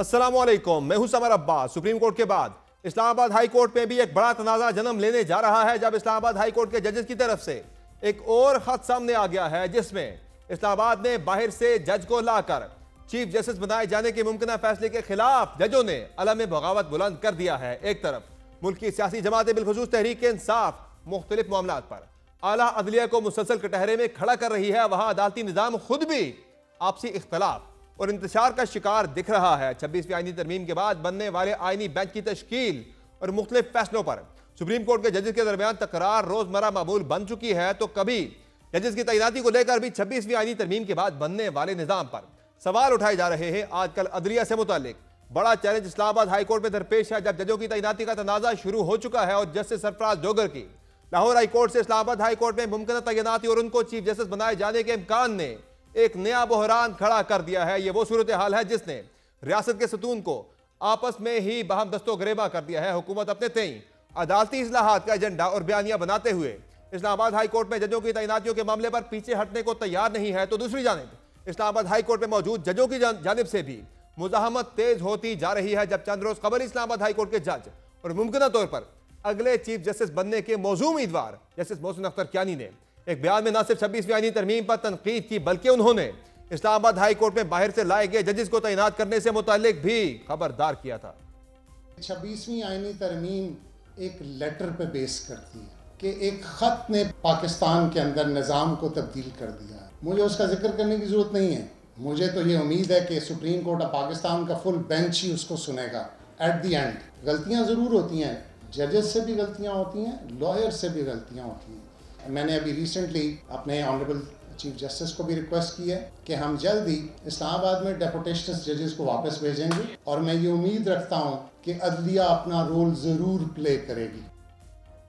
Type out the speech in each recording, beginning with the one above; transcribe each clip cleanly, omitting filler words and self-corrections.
अस्सलामुअलैकुम, मैं हूं समर अब्बास। सुप्रीम कोर्ट के बाद इस्लामाबाद हाई कोर्ट में भी एक बड़ा तनाज़ा जन्म लेने जा रहा है, जब इस्लामाबाद हाई कोर्ट के जजेस की तरफ से एक और खत सामने आ गया है, जिसमें इस्लामाबाद ने बाहर से जज को लाकर चीफ जस्टिस बनाए जाने के मुमकिन फैसले के खिलाफ जजों ने अलम बगावत बुलंद कर दिया है। एक तरफ मुल्क की सियासी जमातें बिलखुसूस तहरीक इंसाफ मुख्तलिफ मामलात पर आला अदलिया को मुसलसल कटहरे में खड़ा कर रही है, वहां अदालती निजाम खुद भी आपसी इख्तलाफ और इंतशार का शिकार दिख रहा है। 26वीं आईनी तरमीम के बाद बनने वाले आईनी बेंच की तश्कील और मुख्तलिफ फैसलों पर सुप्रीम कोर्ट के जजेस के दरमियान तकरार रोजमर्रा मामूल बन चुकी है, तो कभी जजेस की तैनाती को लेकर भी 26वीं आईनी तरमीम के बाद बनने वाले निजाम पर सवाल उठाए जा रहे हैं। आजकल अदलिया से मुतालिक बड़ा चैलेंज इस्लामाबाद हाई कोर्ट में दरपेश है, जब जजों की तैनाती का तनाज़ा शुरू हो चुका है और जस्टिस सरफराज डोगर की लाहौर हाई कोर्ट से इस्लामाबाद हाई कोर्ट में मुमकिन तैनाती और उनको चीफ जस्टिस बनाए जाने के इम्कान ने एक नया बहरान खड़ा कर दिया है। यह वो सूरत हाल है जिसने रियासत के सतून को आपस में ही बहम दस्तो गरेबा कर दिया है। हुकूमत अपने तय अदालती इस्लाहात का एजेंडा और बयानियां बनाते हुए इस्लामाबाद हाई कोर्ट में जजों की तैनातियों के मामले पर पीछे हटने को तैयार नहीं है, तो दूसरी जानिब इस्लामाबाद हाई कोर्ट में मौजूद जजों की जानिब से भी मुजाहमत तेज होती जा रही है, जब चंद रोज कबल इस्लामाबाद हाई कोर्ट के जज और मुमकिन तौर पर अगले चीफ जस्टिस बनने के मौजूद उम्मीदवार जस्टिस मोहसिन अख्तर कियानी ने एक बयान में न सिर्फ 26वीं आईनी तरमीम पर तनकीद की, बल्कि उन्होंने इस्लामाबाद हाई कोर्ट में बाहर से लाए गए जजेस को तैनात करने से मुतालिक भी खबरदार किया था। 26वीं आईनी तरमीम एक लेटर पे बेस करती है कि एक खत ने पाकिस्तान के अंदर निज़ाम को तब्दील कर दिया है। मुझे उसका जिक्र करने की ज़रूरत नहीं है। मुझे तो ये उम्मीद है कि सुप्रीम कोर्ट ऑफ पाकिस्तान का फुल बेंच ही उसको सुनेगा। एट दी एंड गलतियाँ ज़रूर होती हैं, जजेस से भी गलतियाँ होती हैं, लॉयर से भी गलतियाँ होती हैं। मैंने अभी रिसेंटली अपने ऑनरेबल चीफ जस्टिस को भी रिक्वेस्ट की है कि हम जल्द ही इस्लामाबाद में डेपुटेशनस जजेस को वापस भेजेंगे, और मैं ये उम्मीद रखता हूँ कि अदलिया अपना रोल ज़रूर प्ले करेगी।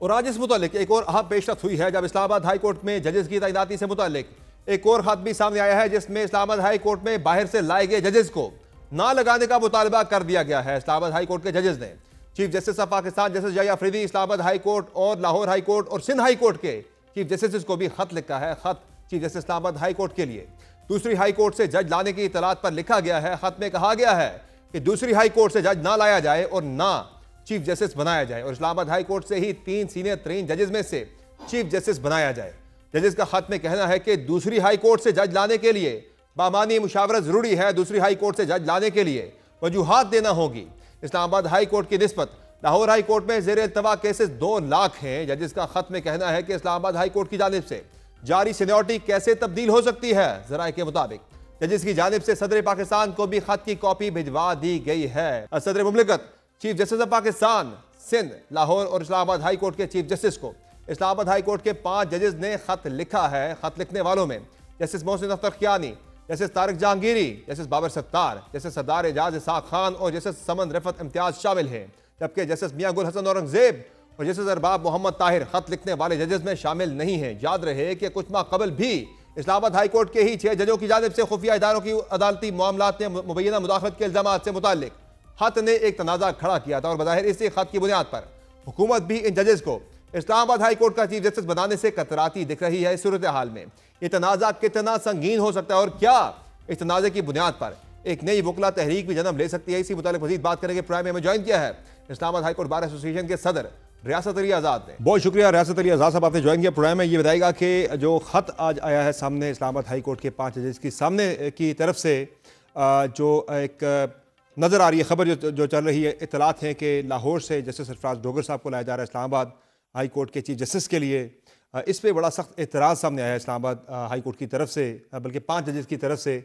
और आज इस मुतालिक एक और अहम पेशरफ्त हुई है, जब इस्लामाबाद हाई कोर्ट में जजेस की तैनाती से मुतालिक एक और खत भी सामने आया है, जिसमें इस्लामाबाद हाई कोर्ट में बाहर से लाए गए जजेस को ना लगाने का मुतालबा कर दिया गया है। इस्लामाबाद हाई कोर्ट के जजेस ने chief justice of Pakistan justice Jaya Afridi, Islamabad high court और लाहौर हाई कोर्ट और सिंध हाई कोर्ट के चीफ जस्टिस को भी खत लिखा है। खत chief justice Islamabad high court के लिए दूसरी हाई कोर्ट से जज लाने की इतलात पर लिखा गया है। खत में कहा गया है कि दूसरी हाई कोर्ट से जज ना लाया जाए और ना चीफ जस्टिस बनाया जाए, और इस्लामाबाद हाई कोर्ट से ही 3 सीनियर तरीन जजेस में से चीफ जस्टिस बनाया जाए। जजेस का खत में कहना है कि दूसरी हाई कोर्ट से जज लाने के लिए बामानी मुशावरत जरूरी है। दूसरी हाई कोर्ट से जज लाने के लिए वजूहात देना होगी। इस्लामाबाद हाई कोर्ट की निस्बत लाहौर हाई कोर्ट में ज़ेर इल्तवा केसेस 2 लाख हैं। जजेस का खत में कहना है कि इस्लामाबाद हाई कोर्ट की जानिब से जारी सीनियरिटी कैसे तब्दील हो सकती है। ज़राए के मुताबिक जजेस की जानिब से सदर पाकिस्तान को भी खत की कॉपी भिजवा दी गई है। सदर मुमलिकत chief justice of Pakistan Sindh, Lahore और इस्लामाबाद हाई कोर्ट के चीफ जस्टिस को इस्लामाबाद हाई कोर्ट के 5 जजेस ने खत लिखा है। खत लिखने वालों में justice Mohsin Akhtar Kiyani, justice Tariq Jahangiri, justice Babar Sattar, justice Sardar Ejaz Ishaq Khan और जस्टिस समन रफत इम्तियाज शामिल हैं, जबकि जस्टिस मियां गुल हसन औरंगजेब और जस्टिस अरबाब मोहम्मद ताहिर खत लिखने वाले जजेस में शामिल नहीं हैं। याद रहे कि कुछ माह कबल भी इस्लामाबाद हाई कोर्ट के ही 6 जजों की जानिब से खुफिया इदारों की अदालती मामलात में मुबैना मुदाखलत के इल्जामात से मुताल्लिक खत ने एक तनाज़ा खड़ा किया था, और बज़ाहिर इसी खत की बुनियाद पर हुकूमत भी इन जजेस को इस्लामाबाद हाई कोर्ट का चीफ जस्टिस बनाने से कतराती दिख रही है। इस सूरत हाल में यह तनाज़ा कितना संगीन हो सकता है और क्या इस तनाज़े की बुनियाद पर एक नई वकला तहरीक भी जन्म ले सकती है। इसी मुतालिक मज़ीद बात करेंगे। प्रोग्राम में ज्वाइन किया है Islamabad high court bar association के सदर रियासत अली आज़ाद ने। बहुत शुक्रिया रियासत अली आज़ाद साहब, आपने ज्वाइन किया। प्रोग्राम में ये बताएगा कि जो ख़त आज आया है सामने इस्लामाबाद हाई कोर्ट के 5 जजेस की सामने की तरफ से, जो एक नज़र आ रही है खबर जो चल रही है, इतलात हैं कि लाहौर से जस्टिस सरफराज डोगर साहब को लाया जा रहा है इस्लामाबाद हाई कोर्ट के चीफ जस्टिस के लिए। इस पर बड़ा सख्त एतराज़ सामने आया है इस्लामाबाद हाई कोर्ट की तरफ से, बल्कि 5 जजेस की तरफ से।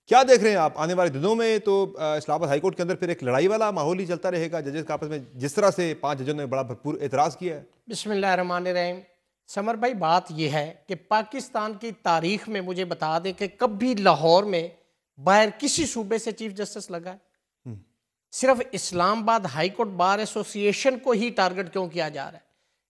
क्या देख रहे हैं आप आने वाले दिनों में? तो इस्लामाबाद हाई कोर्ट के अंदर फिर एक लड़ाई वाला माहौल ही चलता रहेगा जजेस का आपस में, जिस तरह से 5 जजों ने बड़ा भरपूर एतराज़ किया है। बिस्मिल्लाहिर्रहमानिर्रहीम। समर भाई, बात यह है कि पाकिस्तान की तारीख में मुझे बता दें कि कभी लाहौर में बाहर किसी सूबे से चीफ जस्टिस लगा है? सिर्फ Islamabad high court bar association को ही टारगेट क्यों किया जा रहा है?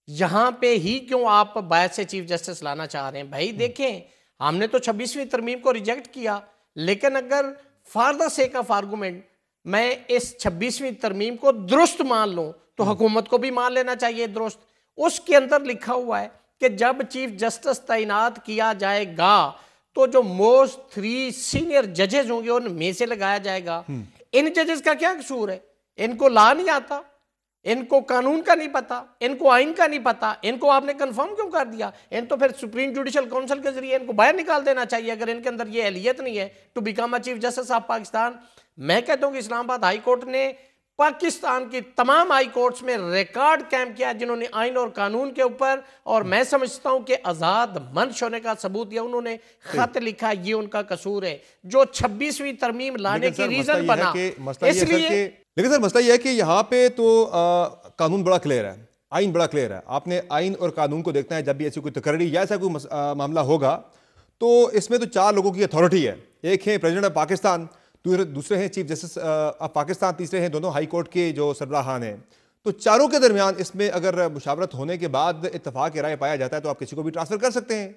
यहाँ पे ही क्यों आप बाहर से चीफ जस्टिस लाना चाह रहे हैं? भाई देखें, हमने तो 26वीं तरमीम को रिजेक्ट किया, लेकिन अगर for the sake of argument मैं इस 26वीं तरमीम को दुरुस्त मान लूँ, तो हुकूमत को भी मान लेना चाहिए दुरुस्त। उसके अंदर लिखा हुआ है कि जब चीफ जस्टिस तैनात किया जाएगा तो जो मोस्ट 3 सीनियर जजेस होंगे उनमें से लगाया जाएगा। इन जजेस का क्या कसूर है? इनको लॉ नहीं आता, इनको कानून का नहीं पता, इनको आइन का नहीं पता, इनको आपने कंफर्म क्यों कर दिया? इन तो फिर सुप्रीम जुडिशल काउंसिल के जरिए इनको बाहर निकाल देना चाहिए अगर इनके अंदर ये अहलियत नहीं है to become a chief justice of Pakistan. मैं कहता हूं कि इस्लामाबाद हाई कोर्ट ने पाकिस्तान की तमाम हाई कोर्ट्स में रिकॉर्ड कायम किया जिन्होंने आइन और कानून के ऊपर, और मैं समझता हूं कि आजाद मंश होने का सबूत दिया, उन्होंने खत लिखा, ये उनका कसूर है जो 26वीं तरमीम लाने की रीजन बना। इसलिए लेकिन सर मसला यह है कि यहाँ पे तो कानून बड़ा क्लियर है, आइन बड़ा क्लियर है। आपने आइन और कानून को देखना है। जब भी ऐसी कोई तकरीर या ऐसा कोई मामला होगा तो इसमें तो 4 लोगों की अथॉरिटी है। एक है प्रेसिडेंट ऑफ पाकिस्तान, दूसरे हैं चीफ जस्टिस ऑफ पाकिस्तान, तीसरे हैं दोनों हाई कोर्ट के जो सरबराहान हैं। तो चारों के दरमियान इसमें अगर मुशावरत होने के बाद इत्तेफाक राय पाया जाता है तो आप किसी को भी ट्रांसफर कर सकते हैं।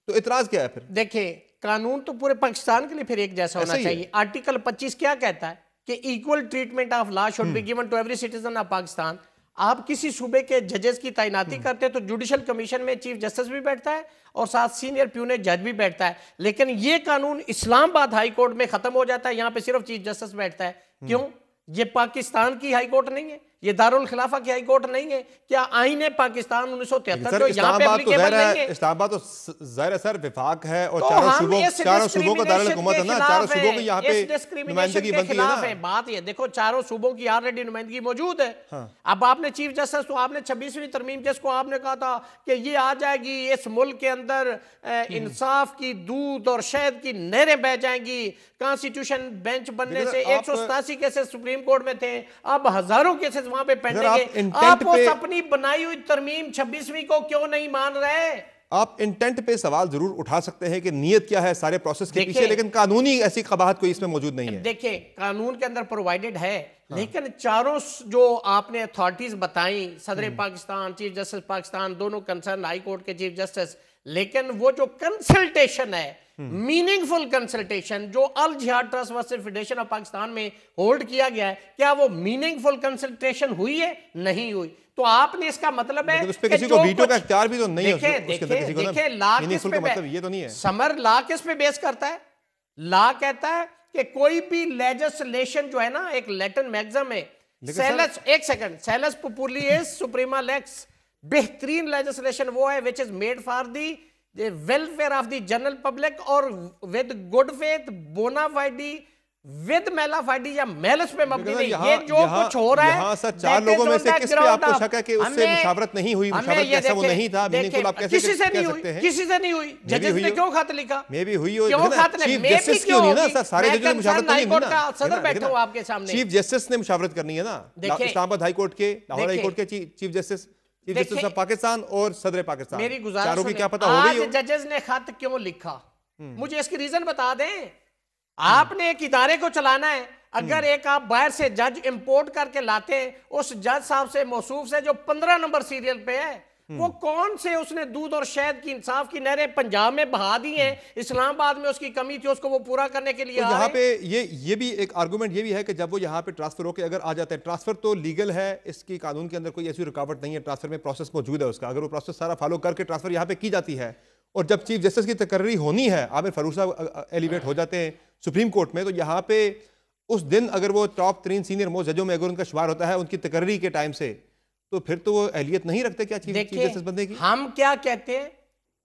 तो इतराज क्या है फिर? देखिए, कानून तो पूरे पाकिस्तान के लिए फिर एक जैसा होना चाहिए। आर्टिकल 25 क्या कहता है कि equal treatment of law should be given to every citizen of Pakistan. आप किसी सूबे के जजेस की तैनाती करते हैं तो जुडिशल कमीशन में चीफ जस्टिस भी बैठता है और साथ सीनियर प्यूनेट जज भी बैठता है। लेकिन ये कानून इस्लामाबाद हाई कोर्ट में खत्म हो जाता है, यहां पे सिर्फ चीफ जस्टिस बैठता है। क्यों? ये पाकिस्तान की हाई कोर्ट नहीं है, ये दारुल खिलाफा की हाई कोर्ट नहीं है। क्या आईन पाकिस्तान 1973 जो यहाँ पे एप्लीकेबल नहीं है? इस्लामाबाद तो ज़ाहिर सर विफाक है और चारों सूबों का दारुल हुकूमत है ना, चारों सूबों की यहाँ पे नुमाइंदगी बनती है ना। बात ये देखो, चारों सूबों की ऑलरेडी नुमाइंदगी मौजूद है। अब आपने चीफ जस्टिस, तो आपने 26वीं तरमीम जिसको आपने कहा था कि ये आ जाएगी, इस मुल्क के अंदर इंसाफ की दूध और शहद की नहरें बह जाएंगी। कॉन्स्टिट्यूशन बेंच बनने से 187 केसेस सुप्रीम कोर्ट में थे, अब हजारों केसेस वहां पे पेंडिंग। आप उस अपनी बनाई हुई तरमीम 26वीं को क्यों नहीं मान रहे? आप इंटेंट पे सवाल जरूर उठा सकते हैं कि नीयत क्या है सारे प्रोसेस के पीछे, लेकिन कानूनी ऐसी कबाहत कोई इसमें मौजूद नहीं है। देखिए, कानून के अंदर प्रोवाइडेड है, लेकिन चारों जो आपने अथॉरिटीज बताई, सदर पाकिस्तान, चीफ जस्टिस पाकिस्तान, दोनों कंसर्न हाई कोर्ट के चीफ जस्टिस, लेकिन वो जो कंसल्टेशन है, मीनिंगफुल कंसल्टेशन जो अल जिहाद trust versus federation of Pakistan में होल्ड किया गया है, क्या वो मीनिंगफुल कंसल्टेशन हुई है? नहीं हुई। तो आपने इसका मतलब है उस पे किसी को वीटो का इख्तियार भी तो नहीं है। देखिए लॉ किस पे, मतलब ये तो नहीं है। समर लॉ किस पे बेस करता है? लॉ कहता है कि कोई भी लेजिस्लेशन जो है ना, एक लैटिन मैग्ज़म है, सेलस, एक सेकंड, सेलस पॉपुलिस सुप्रीमा लेक्स, बेहतरीन लेजिस्लेशन वो है which is made for the welfare of the general public और विद गुड फेथ, बोना फाइडी, विद मेला फाइडी या मेलस पे मबनी नहीं। ये जो कुछ हो रहा है, यहाँ सर 4 लोगों में से किस पे आपको शक है कि उससे मुशावरत नहीं हुई? मुशावरत कैसा वो नहीं था, मीनिंगफुल आप कैसे कह सकते हैं? किसी से नहीं हुई। जजेस ने क्यों खत लिखा? मे भी हुई हो, क्यों खत लिखा? चीफ जस्टिस क्यों नहीं ना सर? सारे जजेस ने मुशावरत नहीं की ना। सदर बैठा हूं आपके सामने, चीफ जस्टिस ने मुशावरत करनी है ना। इस्लामाबाद हाई कोर्ट के, लाहौर हाई कोर्ट के chief justice, chief justice of Pakistan और सदर पाकिस्तान, मेरी गुजारिश, चारों की क्या पता हो गई हो? जजेस ने खत क्यों लिखा, मुझे इसकी रीजन बता दें। आपने एक इदारे को चलाना है, अगर एक आप बाहर से जज इंपोर्ट करके लाते हैं, उस जज साहब से मौसूफ से जो 15 नंबर सीरियल पे है, वो कौन से उसने दूध और शहद की इंसाफ की नहरें पंजाब में बहा दी हैं, इस्लामाबाद में उसकी कमी थी, उसको वो पूरा करने के लिए तो यहाँ पे ये भी एक आर्गुमेंट ये भी है कि जब वो यहाँ पे ट्रांसफर होकर अगर आ जाते हैं, ट्रांसफर तो लीगल है, इसकी कानून के अंदर कोई ऐसी रुकावट नहीं है, ट्रांसफर में प्रोसेस मौजूद है उसका, अगर वो प्रोसेस सारा फॉलो करके ट्रांसफर यहाँ पे की जाती है, और जब चीफ जस्टिस की तकर्री होनी है, आमिर फारूक साहब एलिवेट हो जाते हैं सुप्रीम कोर्ट में, तो यहाँ पे उस दिन अगर वो टॉप 3 सीनियर मोस्ट जजों में अगर उनका शुमार होता है उनकी तकर्री के टाइम से, तो फिर तो वो अहलियत नहीं रखते क्या चीफ जस्टिस बनने की? हम क्या कहते हैं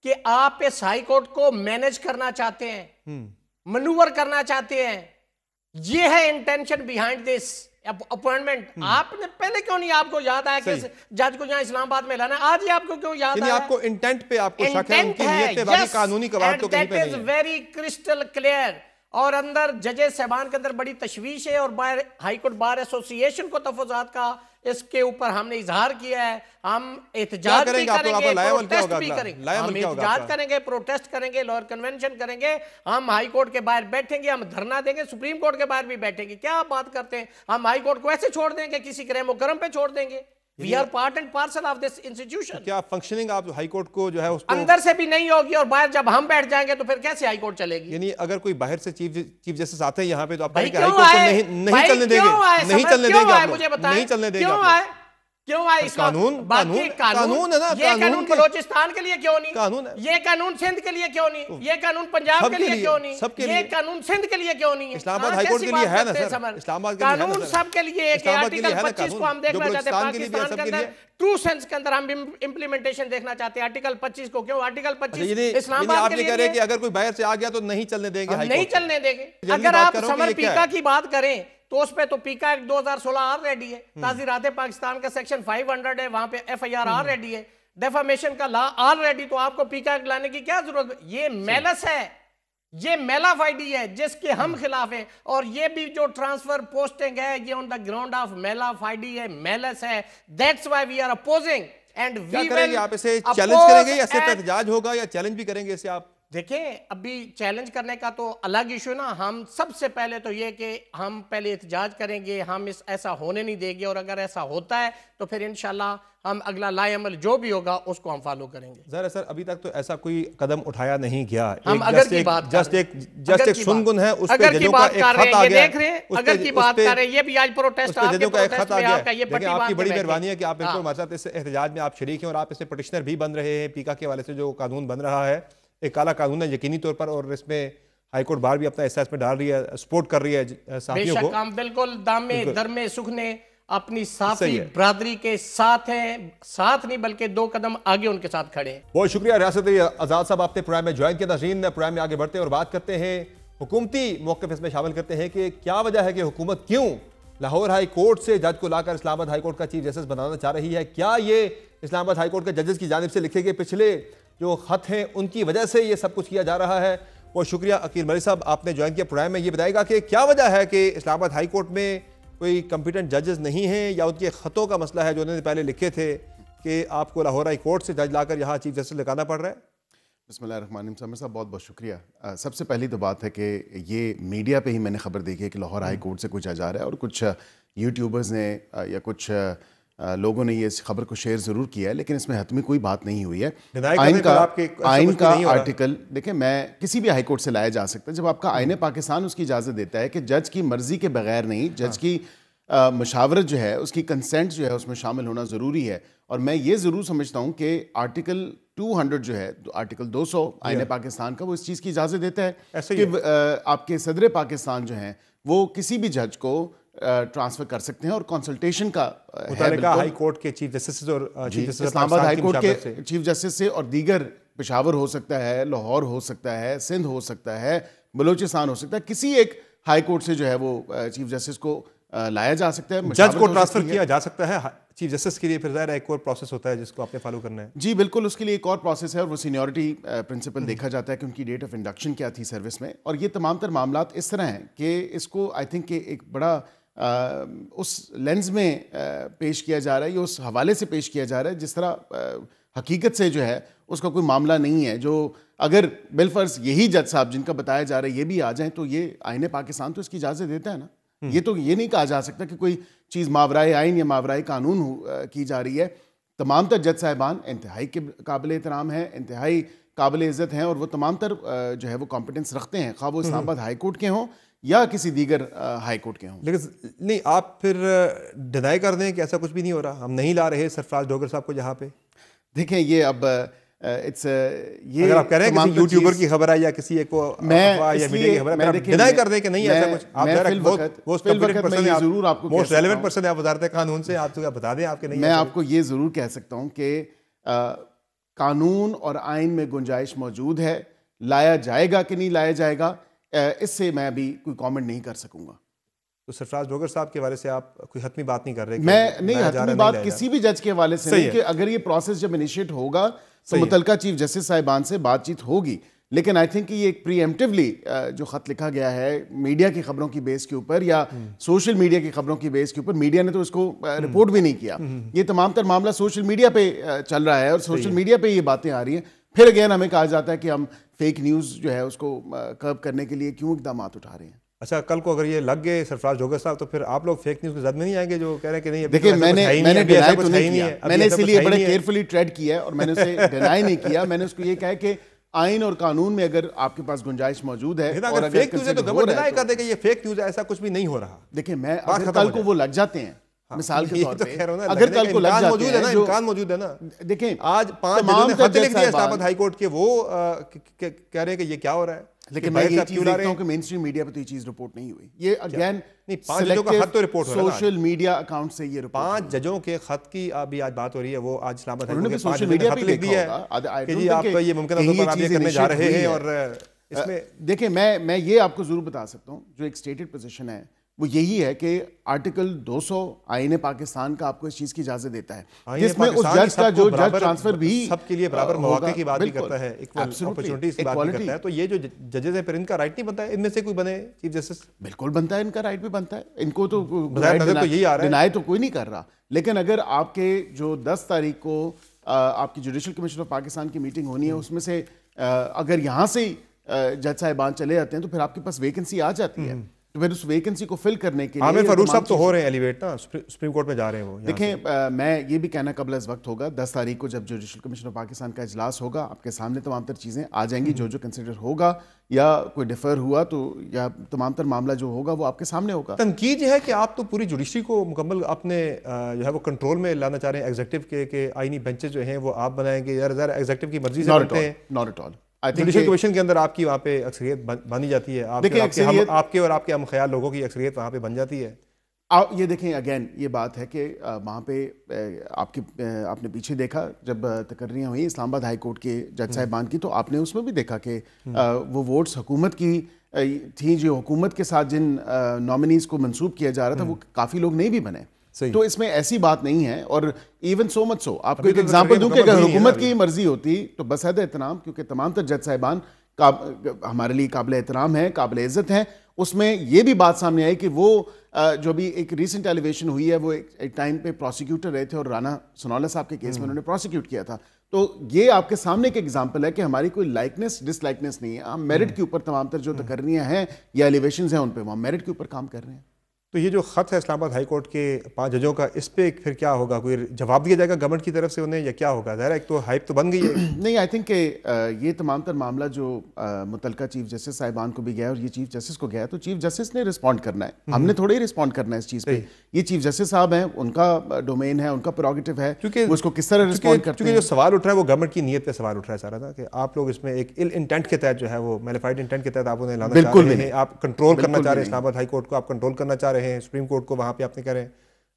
कि आप इस हाई कोर्ट को मैनेज करना चाहते हैं, मनूवर करना चाहते हैं, ये है इंटेंशन बिहाइंड दिस अपॉइंटमेंट। आपने पहले क्यों नहीं आपको याद आया कि जज को यहाँ इस्लामाबाद में लाना? आज ही आपको क्यों याद आया? आपको इंटेंट पे आपको शक है, उनकी नियत पे, बाकी कानूनी कवायद तो कहीं पे नहीं है। Very crystal clear. और अंदर जजेस साहबान के अंदर बड़ी तशवीश है, और बाहर हाई कोर्ट बार एसोसिएशन को तफजात का इसके ऊपर हमने इजहार किया है। हम एहतजाज भी करेंगे, प्रोटेस्ट भी करेंगे, हम एहतजाज करेंगे, प्रोटेस्ट करेंगे, लॉयर कन्वेंशन करेंगे, हम हाई कोर्ट के बाहर बैठेंगे, हम धरना देंगे, सुप्रीम कोर्ट के बाहर भी बैठेंगे। क्या आप बात करते हैं? हम हाई कोर्ट को ऐसे छोड़ देंगे, किसी क्रेमो गरम पे छोड़ देंगे? We are part and parcel of this institution. क्या फंक्शनिंग आप हाई कोर्ट को जो है उसको अंदर से भी नहीं होगी, और बाहर जब हम बैठ जाएंगे तो फिर कैसे हाई कोर्ट चलेगी? यानी अगर कोई बाहर से चीफ जस्टिस आते हैं यहाँ पे, तो आप हाई कोर्ट को नहीं चलने देंगे? नहीं चलने देंगे, मुझे बताएं, नहीं चलने देंगे, क्यों आए? क्यों आए इस्लाम? बाकी कानून है ना, ये कानून बलोचिस्तान के लिए क्यों नहीं? कानून है। ये कानून सिंध के लिए क्यों नहीं? ये कानून पंजाब के लिए क्यों नहीं? ये कानून सिंध के लिए क्यों नहीं? इस्लामाबाद हाई कोर्ट के लिए है ना सर, इस्लामाबाद कानून सबके लिए एक आर्टिकल 25 को हम देखना चाहते हैं पाकिस्तान के अंदर, ट्रू सेंस के अंदर हम इम्प्लीमेंटेशन देखना चाहते हैं आर्टिकल 25 को। क्यों आर्टिकल 25 इस्लामाबाद के लिए? अगर कोई बाहर से आ गया तो नहीं चलने देंगे, नहीं चलने देंगे। अगर आप समर पीका की बात करें तो उस पे तो पीका 2016 ऑलरेडी है, ताज़ीरात पाकिस्तान का सेक्शन 500 है, वहां पे FIR ऑलरेडी है, डेफामेशन का लॉ ऑलरेडी, तो आपको पीका लाने की क्या जरूरत है? ये मेलस है, ये मेलाफाइडी है जिसके हम खिलाफ हैं, और ये भी जो ट्रांसफर पोस्टिंग है ये on the ground of mala fide है, मेलस है। That's why we are opposing and we will. आप इसे चैलेंज करेंगे या सिर्फ एहतजाज होगा, या चैलेंज भी करेंगे इसे आप? देखें, अभी चैलेंज करने का तो अलग इशू ना, हम सबसे पहले तो ये कि हम पहले एहतजाज करेंगे, हम ऐसा होने नहीं देंगे, और अगर ऐसा होता है तो फिर इंशाल्लाह हम अगला लाएअमल जो भी होगा उसको हम फॉलो करेंगे। जरा सर, अभी तक तो ऐसा कोई कदम उठाया नहीं गया। हम अगर की बात जस्ट एक सुनगुन है, उस पे जजों का एक खत आ गया, देख रहे हैं, अगर की बात कर रहे हैं, ये भी आज प्रोटेस्ट जजों का एक खत आ गया। आपकी बड़ी मेहरबानी है कि आप बिल्कुल हमारे साथ इस एहतजाज में आप शरीक हैं, और आप इसमें पिटिशनर भी बन रहे हैं। पीका के हवाले से जो कानून बन रहा है एक काला कानून है यकीनी तौर पर, और इसमें हाईकोर्ट बार भी अपना हिस्सा इसमें डाल रही है, सपोर्ट कर रही है साथियों को। हम बिल्कुल दामे दरमे सुखने अपनी साथी बरादरी के साथ हैं, साथ नहीं बल्कि 2 कदम आगे उनके साथ खड़े हैं। बहुत शुक्रिया रियासत आजाद साहब, आपने प्रोग्राम में ज्वाइन किया। नाज़रीन, प्रोग्राम में आगे बढ़ते हैं और बात करते हैं, हुकूमती मौक़िफ़ इसमें शामिल करते हैं कि क्या वजह है कि हुकूमत क्यों लाहौर हाई कोर्ट से जज को लाकर इस्लामाबाद हाई कोर्ट का चीफ जस्टिस बनाना चाह रही है। क्या ये इस्लामाबाद हाई कोर्ट के जजेस की जानिब से लिखे गए पिछले जो खत हैं उनकी वजह से ये सब कुछ किया जा रहा है? बहुत शुक्रिया अकील मलिक साहब, आपने ज्वाइन किया प्रोग्राम में। ये बताएगा कि क्या वजह है कि इस्लामाबाद हाई कोर्ट में कोई कंपिटेंट जजेस नहीं हैं, या उनके ख़तों का मसला है जो उन्होंने पहले लिखे थे कि आपको लाहौर हाई कोर्ट से जज लाकर यहाँ चीफ जस्टिस लगाना पड़ रहा है? बिस्मिल्लाहिर्रहमानिर्रहीम साहब, बहुत बहुत शुक्रिया। सबसे पहली तो बात है कि ये मीडिया पे ही मैंने खबर देखी है कि लाहौर हाई कोर्ट से कुछ जज आ रहा है, और कुछ यूट्यूबर्स ने या कुछ लोगों ने ये इस खबर को शेयर ज़रूर किया है, लेकिन इसमें हतमी कोई बात नहीं हुई है। आइन का आर्टिकल देखें, मैं किसी भी हाई कोर्ट से लाया जा सकता है जब आपका आईने पाकिस्तान उसकी इजाज़त देता है कि जज की मर्ज़ी के बगैर नहीं, जज की मशावरत जो है, उसकी कंसेंट जो है उसमें शामिल होना ज़रूरी है। और मैं ये ज़रूर समझता हूँ कि आर्टिकल 200 जो है, आर्टिकल 200 आईने पाकिस्तान का, वो इस चीज़ की इजाज़त देता है कि आपके सदर पाकिस्तान जो हैं वो किसी भी जज को ट्रांसफर कर सकते हैं, और कंसल्टेशन का हाई कोर्ट के चीफ जस्टिस और इस्लामाबाद हाई कोर्ट के चीफ जस्टिस से, और दीगर पेशावर हो सकता है, लाहौर हो सकता है, सिंध हो सकता है, बलूचिस्तान हो सकता है, किसी एक हाई कोर्ट से जो है वो चीफ जस्टिस को लाया जा सकता है, जज को ट्रांसफर किया जा सकता है चीफ जस्टिस के लिए। फिर ज़ाहिर है एक और प्रोसेस होता है जिसको आपने फॉलो करना है। जी बिल्कुल, उसके लिए एक और प्रोसेस है, और वो सीनियरिटी प्रिंसिपल देखा जाता है कि उनकी डेट ऑफ इंडक्शन क्या थी सर्विस में। और ये तमाम तर मामला इस तरह हैं कि इसको आई थिंक कि एक बड़ा उस लेंस में पेश किया जा रहा है, ये उस हवाले से पेश किया जा रहा है जिस तरह हकीकत से जो है उसका कोई मामला नहीं है। जो अगर बिलफर्ज यही जज साहब जिनका बताया जा रहा है ये भी आ जाएं, तो ये आईने पाकिस्तान तो इसकी इजाज़त देता है ना। ये तो ये नहीं कहा जा सकता कि कोई चीज़ मावराए आइन या मावराए कानून की जा रही है। तमाम तर जज साहिबान इंतहाई के काबिल एहतराम हैं, इंतहाई काबिल इज़्ज़त हैं, और वो तमाम तर जो है वो कॉम्पिटेंस रखते हैं, खा वो इस्लामाबाद हाई कोर्ट के हों या किसी दीगर हाई कोर्ट के हों। लेकिन नहीं, आप फिर डिनाई कर दें कि ऐसा कुछ भी नहीं हो रहा, हम नहीं ला रहे सरफराज डोगर साहब को यहाँ पे। देखें, ये अब ये अगर आप कह रहे हैं किसी यूट्यूबर की खबर है या किसी एक को या मीडिया की खबर है, डिनाई कर दें कि नहीं ऐसा कुछ, आप जरूर आपको मोस्ट रेलेवेंट पर्सन है वज़ारत कानून से, आप तो बता दें आपके नहीं। मैं आपको ये जरूर कह सकता हूँ कि कानून और आइन में गुंजाइश मौजूद है, लाया जाएगा कि नहीं लाया जाएगा इससे मैं अभी कोई कमेंट नहीं कर सकूंगा। तो सरफराज डोगर साहब के हवाले से आप कोई हतमी बात नहीं कर रहे? मैं नहीं, हतमी बात किसी भी जज के हवाले से नहीं, कि अगर ये प्रोसेस जब इनिशिएट होगा तो मुतलका चीफ जस्टिस साहिबान से बातचीत होगी। लेकिन आई थिंक ये एक प्रीएम्प्टिवली जो खत लिखा गया है मीडिया की खबरों की बेस के ऊपर या सोशल मीडिया की खबरों की बेस के ऊपर, मीडिया ने तो इसको रिपोर्ट भी नहीं किया। ये तमाम तर मामला सोशल मीडिया पे चल रहा है और सोशल मीडिया पे ये बातें आ रही हैं। फिर अगेन हमें कहा जाता है कि हम फेक न्यूज़ जो है उसको कर्ब करने के लिए क्यों इकदाम उठा रहे हैं। अच्छा, कल को अगर ये लग गए सरफराज डोगर साहब तो फिर आप लोग फेक न्यूज़ की जद में नहीं आएंगे जो कह रहे हैं कि नहीं? देखिए, मैंने डिनाई तो नहीं किया, मैंने इसीलिए बड़े केयरफुली ट्रेड किया है और मैंने उसे डिनाई नहीं किया। मैंने उसको ये कहा कि आइन और कानून में अगर आपके पास गुंजाइश मौजूद है और फेक न्यूज़ है तो गवर्नमेंट डिनाई कर दे कि ये फेक न्यूज़ है, ऐसा कुछ भी नहीं हो रहा। देखिए, मैं कल को वो लग जाते हैं मिसाल के ये तौर तो पे कह रहा हूं ना, अगर लगने कल का को लग इम्कान जाते मौजूद है ना, हैं जो इम्कान मौजूद है ना। देखें आज 5 जजों ने खत लिख दिया इस्लामाबाद हाई कोर्ट के, वो कह रहे हैं कि ये क्या हो रहा है, लेकिन मैं ये चीज देखता हूं कि मेन स्ट्रीम मीडिया पे तो ये चीज रिपोर्ट नहीं हुई। ये अगेन नहीं, 5 जजों का खत तो रिपोर्ट हो रहा है ना। सोशल मीडिया अकाउंट से ये रिपोर्ट 5 जजों के खत की अभी आज बात हो रही है, वो आज इस्लामाबाद हाई उन्होंने कोर्ट भी के 5 सोशल जजों ने मीडिया खत पे लिख देखा दिया होगा। I है कि don't जी think आप कि ये मुमकिन कहीं तौर ये पर आप ये चीजें करने जा initiate रहे हुई हैं, है। और इसमें देखिए मैं ये आपको जरूर बता सकता हूं, जो एक स्टेटेड पोजीशन है वो यही है कि आर्टिकल 200 आईन पाकिस्तान का आपको इस चीज की इजाजत देता है, जिसमें उस जज का जो जज ट्रांसफर भी सबके लिए बराबर मौके की बात भी बिल्कुल, करता है, इक्वल absolutely, अपॉर्चुनिटीज की बात भी करता है। तो ये जो जजेस है, फिर इनका राइट नहीं बनता है इनमें से कोई बने चीफ जस्टिस? बिल्कुल बनता है, इनका राइट भी बनता है। इनको तो बजाय नजर तो यही आ रहा है। डिनाई तो कोई नहीं कर रहा, लेकिन अगर आपके जो 10 तारीख को आपकी जुडिशल कमीशन ऑफ पाकिस्तान की मीटिंग होनी है, उसमें से अगर यहाँ से जज साहिबान चले जाते हैं तो फिर आपके पास वेकेंसी आ जाती है। तो फिर उस वैकेंसी को फिल करने के लिए आमिर फरूख साहब तो हो रहे हैं एलिवेट ना, सुप्रीम कोर्ट में जा रहे हैं वो। देखें मैं ये भी कहना कबल इस वक्त होगा, 10 तारीख को जब जुडिशल कमीशन ऑफ पाकिस्तान का इजलास होगा, आपके सामने तमाम तर चीज़ें आ जाएंगी, जो जो कंसिडर होगा या कोई डिफर हुआ तो या तमाम तर मामला जो होगा वो आपके सामने होगा। तनकीद ये है कि आप तो पूरी जुडिशरी को मुकम्मल अपने जो है वो कंट्रोल में लाना चाह रहे हैं, एग्जीक्यूटिव के आईनी बेंचेस जो हैं वो आप बनाएंगे, यार ज़रा एग्जीक्यूटिव की मर्जी से बनते हैं। Not at all. Judicial commission के अंदर आपकी वहाँ पे अक्सरियत बनी जाती है, आपके और आपके हम ख्याल लोगों की अक्सरियत वहाँ पे बन जाती है। ये देखें अगेन ये बात है कि वहाँ पे आपने पीछे देखा जब तकर्रियाँ हुई इस्लामाबाद हाई कोर्ट के जज साहिबान की, तो आपने उसमें भी देखा कि वो वोट्स हुकूमत की थी, जो हुकूमत के साथ जिन नॉमिनीज को मंसूब किया जा रहा था वो काफ़ी लोग नहीं भी बने। तो इसमें ऐसी बात नहीं है। और इवन सो मच सो आपको एक एग्जांपल दूं कि अगर हुकूमत की मर्जी होती तो बसहद एहतराम, क्योंकि तमाम तर जज साहिबान हमारे लिए काबिल एहतराम है, काबिल इज्जत हैं, उसमें यह भी बात सामने आई कि वो जो भी एक रीसेंट एलिवेशन हुई है वो एक टाइम पे प्रोसिक्यूटर रहे थे और राना सनौला साहब के केस में उन्होंने प्रोसिक्यूट किया था। तो ये आपके सामने के एग्जाम्पल है कि हमारी कोई लाइकनेस डिसलाइकनेस नहीं है, हम मेरिट के ऊपर तमाम तर जो तकर्रियाँ हैं या एलिवेशन हैं उन पर हम मेरिट के ऊपर काम कर रहे हैं। तो ये जो खत है इस्लामाबाद हाई कोर्ट के 5 जजों का, इस पे फिर क्या होगा? कोई जवाब दिया जाएगा गवर्नमेंट की तरफ से उन्हें, या क्या होगा? ज़ाहिर है एक तो हाइप तो बन गई है। नहीं, आई थिंक ये तमाम तर मामला जो मुतलका चीफ जस्टिस साहिबान को भी गया और ये चीफ जस्टिस को गया, तो चीफ जस्टिस ने रिस्पॉन्ड करना है, हमने थोड़े ही रिस्पॉन्ड करना है इस चीज़ पे। ये चीफ जस्टिस साहब हैं, उनका डोमेन है, उनका प्रोरोगेटिव है, क्योंकि उसको किस तरह रिस्पॉन्ड करते हैं। जो सवाल उठ रहा है वो गवर्नमेंट की नीयत पे सवाल उठ रहा है सारा ना, कि आप लोग इसमें एक इल इंटेंट के तहत जो है वो मैलिफाइड इंटेंट के तहत आप उन्हें लाना चाह रहे हैं, आप कंट्रोल करना चाह रहे हैं इस्लामाबाद हाई कोर्ट को, आप कंट्रोल करना चाह रहे हैं सुप्रीम कोर्ट को, वहाँ पे आपने कह रहे हैं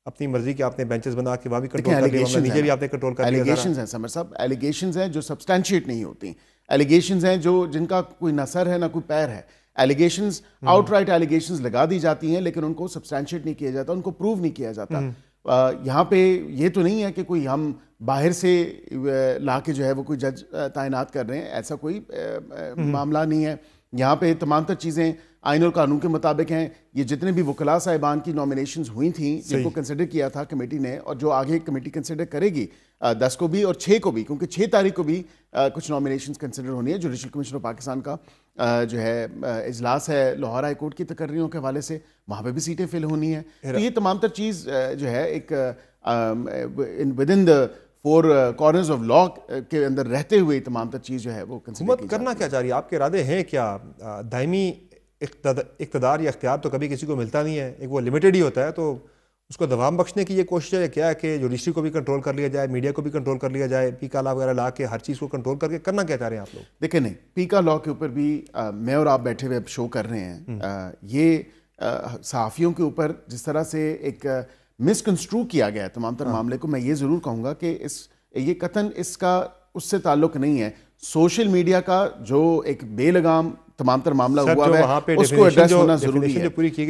अपनी मर्जी के आपने बेंचेस बना के वहाँ भी कंट्रोल कर लिया, नीचे भी आपने कंट्रोल कर लिया। एलिगेशंस हैं समर साहब, एलिगेशंस हैं जो सब्सटेंशिएट नहीं होती, एलिगेशंस हैं जो जिनका कोई ना सर है ना कोई पैर है। एलिगेशंस आउटराइट एलिगेशंस लगा दी जाती हैं लेकिन उनको सब्सटेंशिएट नहीं किया जाता, उनको प्रूव नहीं किया जाता। यहाँ पे ये तो नहीं है कि कोई हम बाहर से ला के जो है वो कोई जज तैनात कर रहे हैं, ऐसा कोई मामला नहीं है। यहाँ पे तमाम तर चीज़ें आइन और कानून के मुताबिक हैं। ये जितने भी वकला साहिबान की नॉमिनेशंस हुई थी जिनको कंसिडर किया था कमेटी ने, और जो आगे कमेटी कंसिडर करेगी 10 को भी और 6 को भी, क्योंकि 6 तारीख को भी कुछ नॉमिनेशंस कंसिडर होनी है। जुडिशल कमीशन ऑफ पाकिस्तान का जो है इजलास है लाहौर हाई कोर्ट की तकर्रियों के हवाले से, वहाँ पे भी सीटें फिल होनी है। तो ये तमाम तर चीज़ जो है एक with in the 4 corners of law के अंदर रहते हुए तमाम तर चीज़ जो है वो हुकूमत करना क्या चाह रही है? आपके इरादे हैं क्या? दायमी इक़्तिदार या इख्तियार तो कभी किसी को मिलता नहीं है, एक वो लिमिटेड ही होता है, तो उसको दवाम बख्शने की ये कोशिश है क्या है कि जुडिशरी को भी कंट्रोल कर लिया जाए, मीडिया को भी कंट्रोल कर लिया जाए, पीका लॉ वगैरह ला के हर चीज़ को कंट्रोल करके करना क्या चाह रहे हैं आप लोग? देखिए नहीं, पीका लॉ के ऊपर भी मैं और आप बैठे हुए शो कर रहे हैं। ये सहाफ़ियों के ऊपर जिस तरह से एक मिसकंस्ट्रू किया गया है तमाम तर मामले को, मैं ये ज़रूर कहूँगा कि ये कतन इसका उससे ताल्लुक नहीं है। सोशल मीडिया का जो एक बेलगाम तमाम तर मामला हुआ है उसको एड्रेस होना जरूरी है।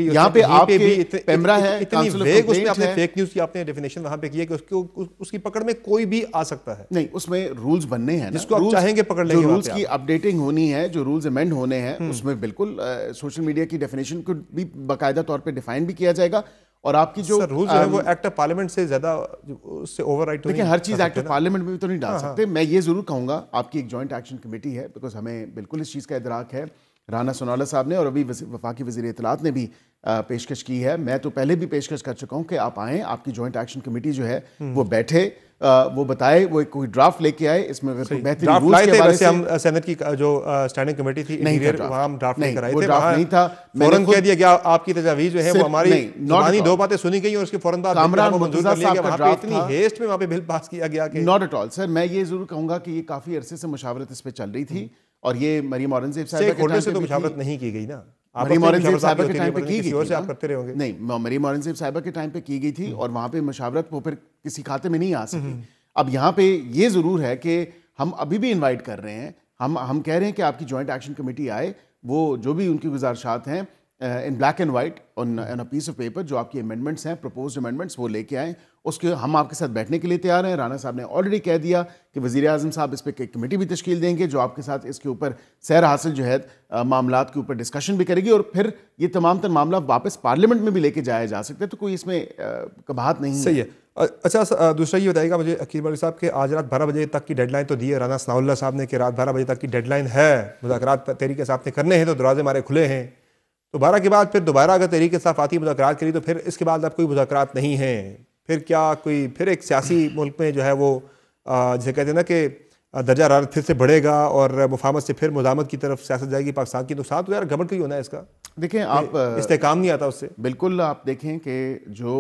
यहाँ पे आपके पैमरा है, इतनी वेग उसमें आपने फेक न्यूज़ की आपने डेफिनेशन वहाँ पे की है कि उसकी पकड़ में कोई भी आ सकता है। नहीं, उसमें रूल्स बनने हैं, जिसको आप चाहेंगे पकड़ लेंगे। जो रूल्स की अपडेटिंग होनी है, जो रूल्स अमेंड होने हैं, उसमें बिल्कुल सोशल मीडिया की डेफिनेशन को भी बाकायदा तौर पर डिफाइन भी किया जाएगा। और आपकी जो रूल्स है वो एक्ट ऑफ पार्लियामेंट से ज्यादा उससे ओवरराइट देखिए, हर चीज एक्ट ऑफ पार्लियामेंट में भी तो नहीं डाल सकते। मैं ये जरूर कहूंगा आपकी एक जॉइंट एक्शन कमेटी है, बिकॉज हमें बिल्कुल इस चीज़ का इदराक है। राना सनौला साहब ने और अभी वफाकी वज़ीर इत्तलात ने भी पेशकश की है। मैं तो पहले भी पेशकश कर चुका हूं कि आप आएँ, आपकी जॉइंट एक्शन कमेटी जो है वो बैठे, वो बताए, वो कोई ड्राफ्ट लेके आए, इसमें अगर कोई बेहतरीन रूल्स के हवाले से हम सेनेट की जो स्टैंडिंग कमेटी थी इंटीरियर, वहां हम ड्राफ्ट लेकर आए थे, ड्राफ्ट नहीं था, फौरन कह दिया गया आपकी तजवीज जो है वो हमारी जुबानी दो बातें सुनी गई और उसके फौरन बाद मंजूर कर लिया गया। वहां पे इतनी हेस्ट में वहां पे बिल पास किया गया कि नॉट एट ऑल सर। मैं ये जरूर कहूंगा कि ये काफी अरसे से मुशावरत इस पे चल रही थी और ये मरियम औरंगजेब साहिबा के टाइम पे तो मुशावरत नहीं की गई ना, मरियम औरंगजेब साहिबा के टाइम पे की गई थी, आप करते रहोगे। नहीं, मरियम औरंगजेब साहिबा के टाइम पे की गई थी और वहां पे मुशावरत वो फिर किसी खाते में नहीं आ सकी। अब यहाँ पे ये जरूर है कि हम अभी भी इनवाइट कर रहे हैं, हम कह रहे हैं कि आपकी जॉइंट एक्शन कमेटी आए, वो जो भी उनकी गुजारिशात हैं in black and white on a piece of paper, जो आपकी अमेंडमेंट्स हैं, प्रपोज्ड अमेंडमेंट्स, वो लेके आएँ। उसके हम आपके साथ बैठने के लिए तैयार हैं। राना साहब ने ऑलरेडी कह दिया कि वज़ीर आज़म साहब इस पर एक कमेटी भी तश्कील देंगे जो आपके साथ इसके ऊपर सैर हासिल जो है मामलात के ऊपर डिस्कशन भी करेगी और फिर ये तमाम तर मामला वापस पार्लियामेंट में भी लेके जाया जा सकता है, तो कोई इसमें कबाहत नहीं है। सही है। अच्छा, दूसरा ये बताइएगा मुझे अकील मलिक साहब के आज रात 12 बजे तक की डेडलाइन तो दी है राना सनाउल्लाह साहब ने कि रात 12 बजे तक की डेडलाइन है, मुज़ाकरात तहरीक इंसाफ ने करने हैं तो दरवाजे हमारे खुले हैं। तो 12 के बाद फिर दोबारा अगर तहरीक इंसाफ आती मुज़ाकरात करी तो फिर इसके बाद अब कोई मुज़ाकरात नहीं है, फिर क्या कोई फिर एक सियासी मुल्क में जो है वो जिसे कहते हैं ना कि दर्जा हरारत फिर से बढ़ेगा और मुफाहमत से फिर मुज़ामत की तरफ सियासत जाएगी पाकिस्तान की। नुकसान तो यार गवर्नमेंट को ही होना है इसका। देखें आप इस्तेकाम नहीं आता उससे। बिल्कुल आप देखें कि जो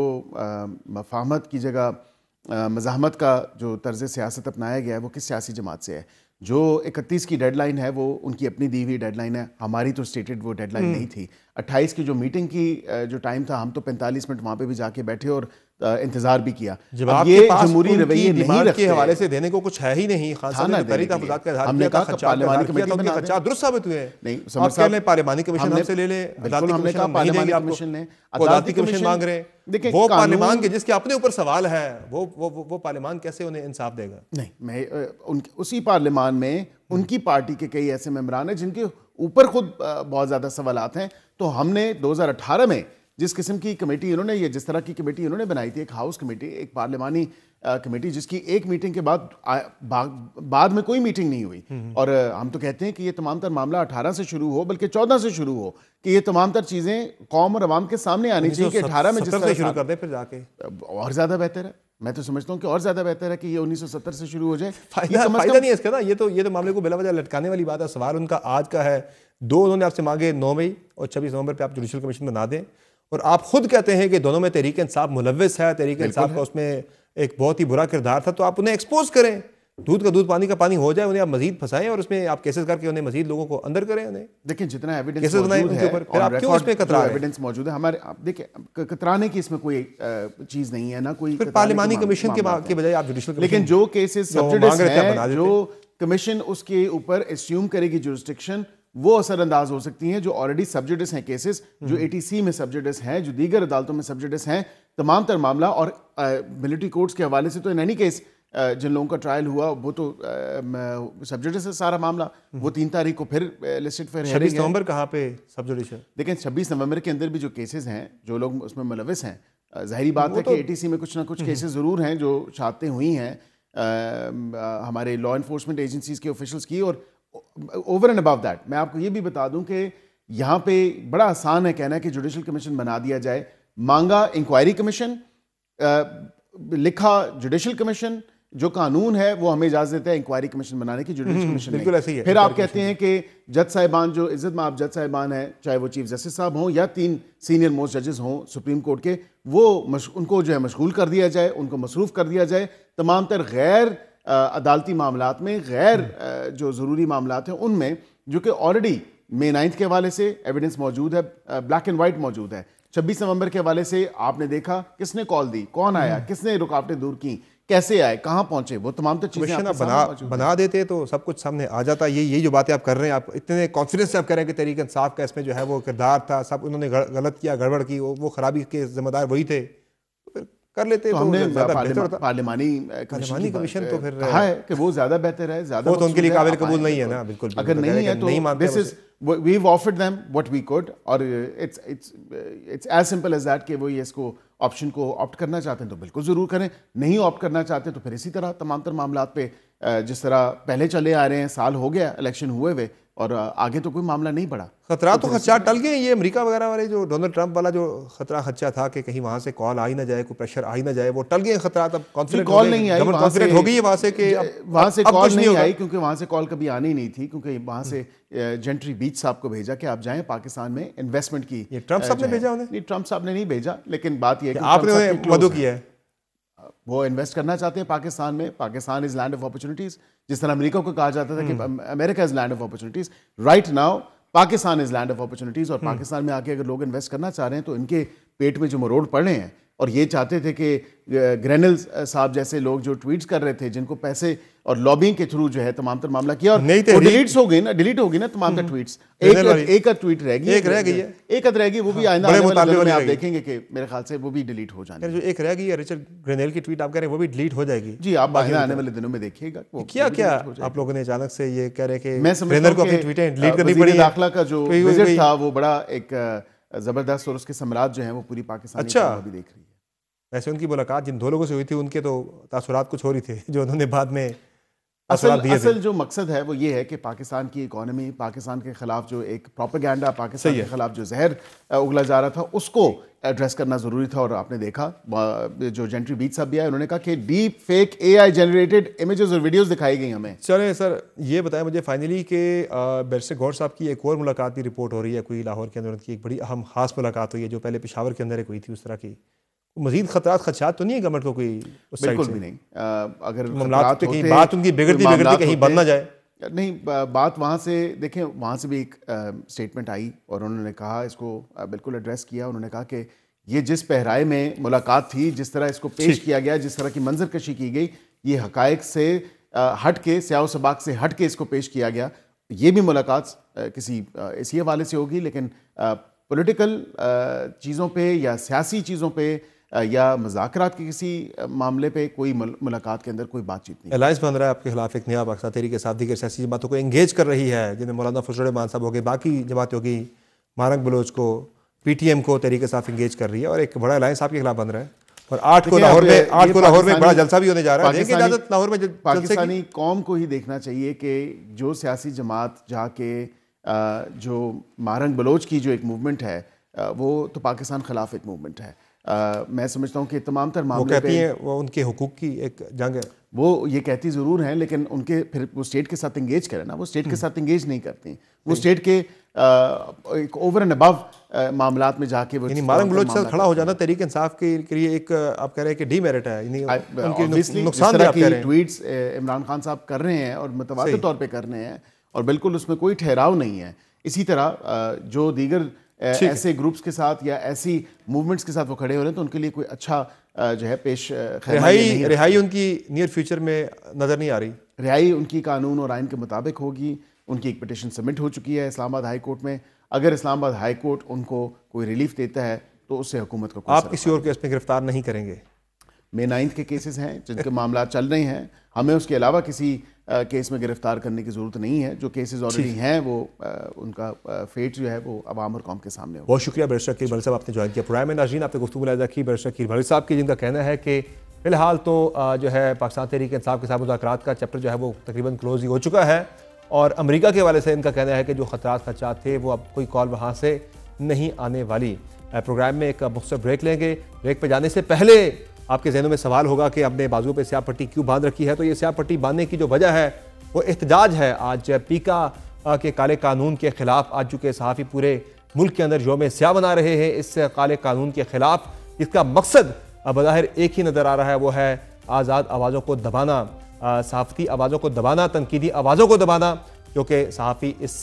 मुफाहमत की जगह मज़ाहमत का जो तर्ज सियासत अपनाया गया है वो किस सियासी जमात से है? जो 31 की डेडलाइन है वो उनकी अपनी दी हुई डेडलाइन है, हमारी तो स्टेटेड वो डेडलाइन नहीं थी। 28 की जो मीटिंग की जो टाइम था, हम तो 45 मिनट वहाँ पे भी जाके बैठे और इंतजार भी किया। जवाब ये के पास जमहूरी रवैये नहीं रखते के हवाले से देने को कुछ है ही नहीं। खान साहब ने तहरीक तहफ़्फ़ुज़ात का इज़हार हमने किया था, कहा पार्लियामानी कमेटी बना दें। खदशात दुरुस्त साबित हुए हैं। नहीं, आप कह लें पार्लियामानी कमीशन हमसे ले लें, बिल्कुल हमने कहा पार्लियामानी कमीशन ने अदालती कमीशन मांग रहे हैं। देखिए वो पार्लियामान के जिसके अपने ऊपर सवाल है वो पार्लियामान कैसे उन्हें इंसाफ देगा? नहीं, मैं उसी पार्लियामान में उनकी पार्टी के कई ऐसे मेंबरान हैं जिनके ऊपर खुद बहुत ज़्यादा सवालात हैं। तो हमने 2018 में जिस किस्म की कमेटी इन्होंने, ये जिस तरह की कमेटी इन्होंने बनाई थी, एक हाउस कमेटी, एक पार्लियामानी कमेटी, जिसकी एक मीटिंग के बाद में कोई मीटिंग नहीं हुई। और हम तो कहते हैं कि ये तमाम तर मामला 18 से शुरू हो, बल्कि 14 से शुरू हो, कि ये तमाम तर चीज़ें कौम और अवाम के सामने आनी चाहिए कि 18 में जिस तरह शुरू कर दे फिर जाके और ज़्यादा बेहतर है। मैं तो समझता हूँ कि और ज़्यादा बेहतर है कि ये 1970 से शुरू हो जाए। फायदा नहीं है इसका ना। ये तो मामले को बिला वजह लटकाने वाली बात है। सवाल उनका आज का है, 2 उन्होंने आपसे मांगे 9 मई और 26 नवंबर पे आप जुडिशल कमीशन बना दें, और आप खुद कहते हैं कि दोनों में तहरीक इंसाफ मुलव्वस है, तहरीक इंसाफ का उसमें एक बहुत ही बुरा किरदार था, तो आप उन्हें एक्सपोज करें, दूध का दूध पानी का पानी हो जाए, उन्हें आप मजीद फंसाएं और उसमें आप केसेस करके उन्हें मजीद लोगों को अंदर करें। उन्हें देखिए जितना एविडेंस केसेस बनाए उनके ऊपर, फिर आप क्यों इसमें कतरा रहे हैं? एविडेंस मौजूद है हमारे, आप देखिए कतराने की इसमें कोई चीज़ नहीं है ना, कोई पार्लियामानी कमीशन के बजाय आप जुडिशल। लेकिन जो केसेस सब्जुडिस हैं, जो कमीशन उसके ऊपर एस्यूम करेगी जुरिस्डिक्शन, वो असरअंदाज हो सकती हैं। जो ऑलरेडी सब्जुडिस हैं केसेस, जो ATC में सब्जुडिस हैं, जो दीगर अदालतों में सब्जुडिस हैं, तमाम तर मामला, और मिलिट्री कोर्ट्स के हवाले से तो इन एनी केस जिन लोगों का ट्रायल हुआ वो तो सब्जुडिस है सारा मामला। वो 3 तारीख को फिर लिस्टेड फिर 26 नवंबर कहाँ पे सब्जुडिस है? लेकिन 26 नवंबर के अंदर भी जो केसेस हैं, जो लोग उसमें मुलविस हैं, जाहिर बात है कि ATC में कुछ ना कुछ केसेस ज़रूर हैं जो शहादतें हुई हैं हमारे लॉ इन्फोर्समेंट एजेंसीज के ऑफिशियल्स की। और ओवर एंड अबव दैट मैं आपको ये भी बता दूं कि यहाँ पे बड़ा आसान है कहना कि जुडिशल कमीशन बना दिया जाए। मांगा इंक्वायरी कमीशन, लिखा जुडिशल कमीशन। जो कानून है वो हमें इजाजत देता है इंक्वायरी कमीशन बनाने की, जुडिशल कमीशन बिल्कुल ऐसे ही है। फिर आप कहते हैं कि जज साहिबान, जो इज्जत में आप जज साहिबान हैं, चाहे वो चीफ जस्टिस साहब हों या 3 सीनियर मोस्ट जजेस हों सुप्रीम कोर्ट के, वो उनको जो है मशगूल कर दिया जाए, उनको मसरूफ कर दिया जाए तमाम तर गैर अदालती मामलात में, गैर जो ज़रूरी मामलात हैं उनमें, जो कि ऑलरेडी May 9 के हवाले से एविडेंस मौजूद है, ब्लैक एंड वाइट मौजूद है। 26 नवंबर के हवाले से आपने देखा किसने कॉल दी, कौन आया, किसने रुकावटें दूर की, कैसे आए, कहाँ पहुंचे, वो तमाम तो चीज़ें बना देते तो सब कुछ सामने आ जाता। यही जो बातें आप कर रहे हैं, आप इतने कॉन्फिडेंस से आप कह रहे हैं कि तहरीक इंसाफ का इसमें जो है वो किरदार था, सब उन्होंने गलत किया, गड़बड़ की, वो खराबी के जिम्मेदार वही थे, तो फिर कर लेते तो हमने पार्लियामानी कमीशन तो फिर कहा है कि वो ज्यादा बेहतर है, ज्यादा वो तो उनके लिए काबिल कबूल नहीं है ना। बिल्कुल अगर नहीं है तो this is we've offered them what we could, और it's as simple as that कि वो ये इसको ऑप्शन को ऑप्ट करना चाहते हैं तो बिल्कुल ज़रूर करें, नहीं ऑप्ट करना चाहते तो फिर इसी तरह तमाम तर मामलात पे जिस तरह पहले चले आ रहे हैं, साल हो गया इलेक्शन हुए हुए, और आगे तो कोई मामला नहीं बढ़ा। खतरा तो खदशा टल गए। ये अमेरिका वगैरह वाले जो डोनाल्ड ट्रंप वाला जो खतरा खदशा था कि कहीं वहां से कॉल आ ही ना जाए, कोई प्रेशर आ ही ना जाए, वो टल गए खतरा। तब कॉन्फिडेंट कॉल नहीं आई, कॉन्फिडेंट हो गई है वहां से कि वहां से कॉल नहीं आई, क्योंकि वहां से कॉल कभी आनी नहीं थी, क्योंकि वहां से जेंट्री बीच साहब को भेजा कि आप जाएं पाकिस्तान में इन्वेस्टमेंट की। ये ट्रंप साहब ने भेजा उन्हें? नहीं, ट्रंप साहब ने नहीं भेजा, लेकिन बात यह है कि आपने मदद किया है, वो इन्वेस्ट करना चाहते हैं पाकिस्तान में। Pakistan is land of opportunities, जिस तरह अमेरिका को कहा जाता था कि America is land of opportunities, right now Pakistan is land of opportunities. और पाकिस्तान में आके अगर लोग इन्वेस्ट करना चाह रहे हैं तो इनके पेट में जो मरोड़ पड़ रहे हैं, और ये चाहते थे कि ग्रेनल साहब जैसे लोग जो ट्वीट्स कर रहे थे, जिनको पैसे और लॉबिंग के थ्रू जो है तमाम तर मामला किया, और वो डिलीट हो गई ना तमाम तर ट्वीट्स। एक ट्वीट रह गई, एक रह गई है, एक रह गई, वो भी आइंदा आने वाले दिनों में आप देखेंगे कि मेरे ख्याल से वो भी डिलीट हो जाएगी। जो एक रह गई है रिचर्ड ग्रेनेल की ट्वीट, आप कह रहे हैं वो भी डिलीट हो जाएगी? जी, आप आने वाले दिनों में देखिएगा। क्या क्या आप लोगों ने अचानक से ये कह रहे हैं मैं कि ग्रेनेल को अपनी ट्वीटें डिलीट करनी पड़ी? दाखिला का जो विजिट था वो बड़ा एक जबरदस्त, और उसके सम्राट जो है वो पूरी पाकिस्तान भी देख रही है। वैसे उनकी मुलाकात जिन दो लोगों से हुई थी, उनके तो तासुरात कुछ हो रही थे जो उन्होंने बाद में असल जो मकसद है वो ये है कि पाकिस्तान की इकोनॉमी, पाकिस्तान के खिलाफ जो एक प्रोपेगेंडा, पाकिस्तान के खिलाफ जो जहर उगला जा रहा था, उसको एड्रेस करना जरूरी था। और आपने देखा जो जेंट्री बीच साहब भी आए, उन्होंने कहा कि deep fake AI generated images और वीडियोस दिखाई गई हमें। चले सर, ये बताएं मुझे फाइनली कि बैरिस्टर गौहर साहब की एक और मुलाकात की रिपोर्ट हो रही है, कोई लाहौर के अंदर उनकी एक बड़ी अहम खास मुलाकात हुई है, जो पहले पेशावर के अंदर एक हुई थी उस तरह की। मजीद खतरात खदशात तो नहीं है गवर्नमेंट को कोई? बिल्कुल भी नहीं। अगर मामलात पे कहीं बात उनकी बिगड़ती कहीं बन ना जाए। नहीं, बात वहाँ से देखें, वहाँ से भी एक स्टेटमेंट आई और उन्होंने कहा, इसको बिल्कुल एड्रेस किया। उन्होंने कहा कि ये जिस पहराए में मुलाकात थी, जिस तरह इसको पेश किया गया, जिस तरह की मंजर कशी की गई, ये हकायक से हट के, स्याह सबाक से हट के इसको पेश किया गया। ये भी मुलाकात किसी इसी हवाले से होगी, लेकिन पॉलिटिकल चीज़ों पे या सियासी चीज़ों पे या मुज़ाकरात के किसी मामले पे कोई मुलाकात के अंदर कोई बातचीत नहीं। अलायंस बन रहा है आपके खिलाफ एक नया, पाकिस्तान तहरीक इंसाफ दीगर सियासी जमातों को एंगेज कर रही है, जिन्हें मौलाना फजल रहमान साहब हो गए, बाकी जमातें होगी, मारंग बलोच को, PTM को तहरीक इंसाफ एंगेज कर रही है, और एक बड़ा अलायंस आपके खिलाफ बन रहा है। और 8 को लाहौर में बड़ा जलसा भी होने जा रहा है। इजाजत लाहौर में पाकिस्तानी कौम को ही देखना चाहिए कि जो सियासी जमात जाके जो मारंग बलोच की जो एक मूवमेंट है, वो तो पाकिस्तान खिलाफ एक मूवमेंट है। मैं समझता हूँ कि तमाम तर मामले वो कहती हैं वो उनके हुकूक की एक जंग है, वो ये कहती ज़रूर हैं, लेकिन उनके फिर वो स्टेट के साथ इंगेज करें ना, वो स्टेट के साथ इंगेज नहीं करती। वो स्टेट के एक ओवर एंड अबव मामलात में जाके वो मारंग बलोच से खड़ा हो जाना तहरीक इंसाफ के लिए एक, आप कह रहे हैं कि डीमेरिट है, नुकसान है। ट्वीट्स इमरान खान साहब कर रहे हैं और मुतवातिर तौर पर कर रहे हैं, और बिल्कुल उसमें कोई ठहराव नहीं है। इसी तरह जो दीगर ऐसे ग्रुप्स के साथ या ऐसी मूवमेंट्स के साथ वो खड़े हो रहे हैं, तो उनके लिए कोई अच्छा जो है पेश रिहाई उनकी नियर फ्यूचर में नज़र नहीं आ रही। रिहाई उनकी कानून और आइन के मुताबिक होगी। उनकी एक पिटीशन सबमिट हो चुकी है इस्लामाबाद हाई कोर्ट में। अगर इस्लामाबाद हाई कोर्ट उनको कोई रिलीफ देता है तो उससे हुकूमत को आप किसी और केस में गिरफ्तार नहीं करेंगे? May 9 के केसेस हैं जिनके मामला चल रहे हैं, हमें उसके अलावा किसी केस में गिरफ्तार करने की ज़रूरत नहीं है। जो केसेस ऑलरेडी हैं वो उनका फेट जो है वो अवाम और कौम के सामने हो। बहुत शुक्रिया बैरिस्टर अकील भल्ला साहब, आपने ज्वाइन किया प्रोग्राम में। नाज़रीन, आपने गुफ्तगू मुलाहिज़ा की बैरिस्टर अकील भल्ला साहब की, जिनका कहना है कि फ़िलहाल तो जो है पाकिस्तान तहरीक इंसाफ के साथ मुज़ाकरात का चैप्टर जो है वो तकरीबन क्लोज ही हो चुका है, और अमेरिका के हवाले से इनका कहना है कि जो ख़तरात खदशात थे वो अब कोई कॉल वहाँ से नहीं आने वाली। प्रोग्राम में एक मुख्तसर ब्रेक लेंगे। ब्रेक पर जाने से पहले आपके जहनों में सवाल होगा कि आपने बाजुओं पे स्याह पट्टी क्यों बांध रखी है? तो ये स्याह पट्टी बांधने की जो वजह है वो एहतजाज है। आज पीका के काले कानून के खिलाफ आज चुके सहाफ़ी पूरे मुल्क के अंदर यौम स्याह बना रहे हैं इस काले कानून के खिलाफ। इसका मकसद बज़ाहिर एक ही नज़र आ रहा है, वो है आज़ाद आवाज़ों को दबाना, सहाफ़ती आवाज़ों को दबाना, तनकीदी आवाज़ों को दबाना, क्योंकि सहाफ़ी इस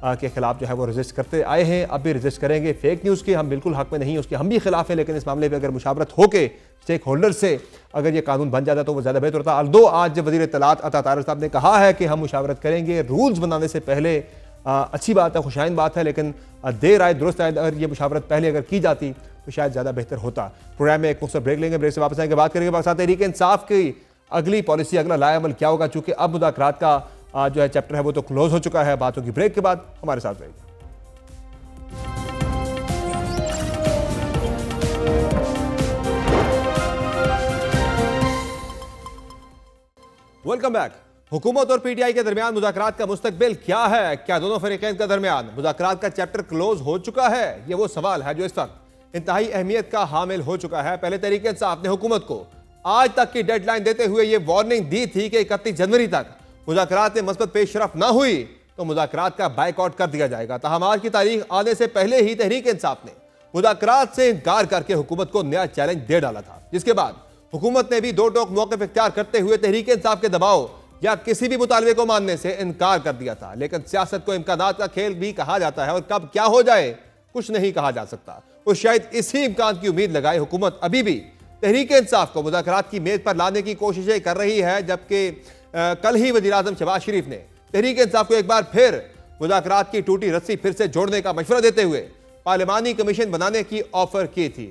के खिलाफ जो है वो रजिस्ट करते आए हैं, अब भी रजिस्ट करेंगे। फेक न्यूज़ के हम बिल्कुल हक़ में नहीं, उसके हम भी खिलाफ हैं, लेकिन इस मामले पर अगर मुशावरत हो के स्टेक होल्डर से अगर ये कानून बन जाता तो वो ज़्यादा बेहतर होता। अल्दो आज वज़ीर इत्तलात अता तारिक साहब ने कहा है कि हम मुशावरत करेंगे रूल्स बनाने से पहले। अच्छी बात है, खुशाइन बात है, लेकिन देर आए दुरुस्त आए, अगर ये मुशावरत पहले अगर की जाती तो शायद ज़्यादा बेहतर होता। प्रोग्राम में एक मुख्तसर ब्रेक लेंगे, ब्रेक से वापस आएंगे, बात करेंगे पाकिस्तान तहरीक इंसाफ की अगली पॉलिसी, अगला लाएअमल क्या होगा, चूँकि अब मुज़ाकरात का जो है चैप्टर है वो तो क्लोज हो चुका है। बात होगी ब्रेक के बाद, हमारे साथ रहेगी। Welcome back. हुकूमत और पीटीआई के दरमियान मुज़ाकरात का मुस्तकबिल क्या है? क्या दोनों फरीकैन के दरमियान मुज़ाकरात का चैप्टर क्लोज हो चुका है? ये वो सवाल है जो इस वक्त इंतहाई अहमियत का हामिल हो चुका है। पहले तहरीक इंसाफ ने हुकूमत को आज तक की डेडलाइन देते हुए ये वार्निंग दी थी कि 31 जनवरी तक मुज़ाकरात में मस्बत पेशरफ ना हुई तो मुज़ाकरात का बाइकआउट कर दिया जाएगा। ताहम आज की तारीख आने से पहले ही तहरीक इंसाफ ने मुज़ाकरात से इनकार करके हुकूमत को नया चैलेंज दे डाला था, जिसके बाद हुकूमत ने भी दो टोक मौक़िफ़ इख्तियार करते हुए तहरीक इंसाफ के दबाव या किसी भी मुतालबे को मानने से इनकार कर दिया था। लेकिन सियासत को इम्कानात का खेल भी कहा जाता है और कब क्या हो जाए कुछ नहीं कहा जा सकता। और शायद इसी इम्कान की उम्मीद लगाए हुकूमत अभी भी तहरीक इंसाफ को मुज़ाकरात की मेज पर लाने की कोशिशें कर रही है, जबकि कल ही वज़ीर आज़म शहबाज शरीफ ने तहरीक इंसाफ को एक बार फिर मुज़ाकरात की टूटी रस्सी फिर से जोड़ने का मशवरा देते हुए पार्लिमानी कमीशन बनाने की ऑफर की थी।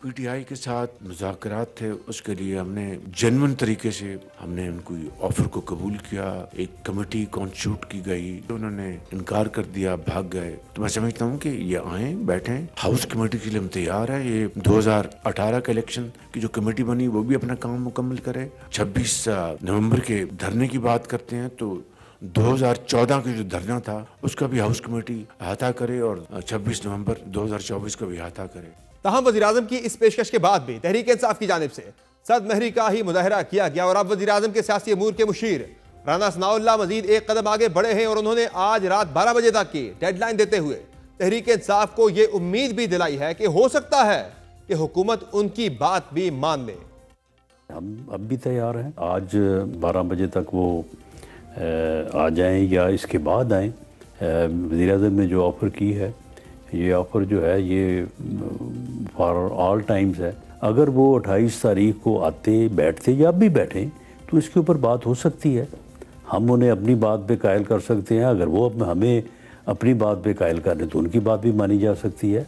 पीटीआई के साथ मुज़ाकरात थे, उसके लिए हमने जेन्युइन तरीके से हमने उनको ऑफर को कबूल किया। एक कमेटी कॉन्स्टिट्यूट की गई, उन्होंने इनकार कर दिया, भाग गए। तो मैं समझता हूँ कि ये आए बैठे, हाउस कमेटी के लिए हम तैयार है। ये 2018 के इलेक्शन की जो कमेटी बनी वो भी अपना काम मुकम्मल करे। 26 नवंबर के धरने की बात करते हैं तो 2014 का जो धरना था उसका भी हाउस कमेटी अहाता करे और 26 नवंबर 2024 का भी अहाता करे। ताहम वज़ीर-ए-आज़म की इस पेशकश के बाद भी तहरीक इंसाफ की जानिब से सद महरी का ही मुजाहरा किया गया और अब वज़ीर-ए-आज़म के सियासी अमूर के मुशीर राना सनाउल्लाह मजीद एक कदम आगे बढ़े हैं और उन्होंने आज रात 12 बजे तक की डेडलाइन देते हुए तहरीक इंसाफ को यह उम्मीद भी दिलाई है कि हो सकता है कि हुकूमत उनकी बात भी मान ले। हम अब भी तैयार हैं, आज 12 बजे तक वो आ जाएं या इसके बाद आएँ। वज़ीर-ए-आज़म ने जो ऑफ़र की है, ये ऑफ़र जो है ये फॉर ऑल टाइम्स है। अगर वो 28 तारीख को आते बैठते या अब भी बैठें तो इसके ऊपर बात हो सकती है। हम उन्हें अपनी बात पे कायल कर सकते हैं, अगर वो हमें अपनी बात पे कायल कर रहे तो उनकी बात भी मानी जा सकती है।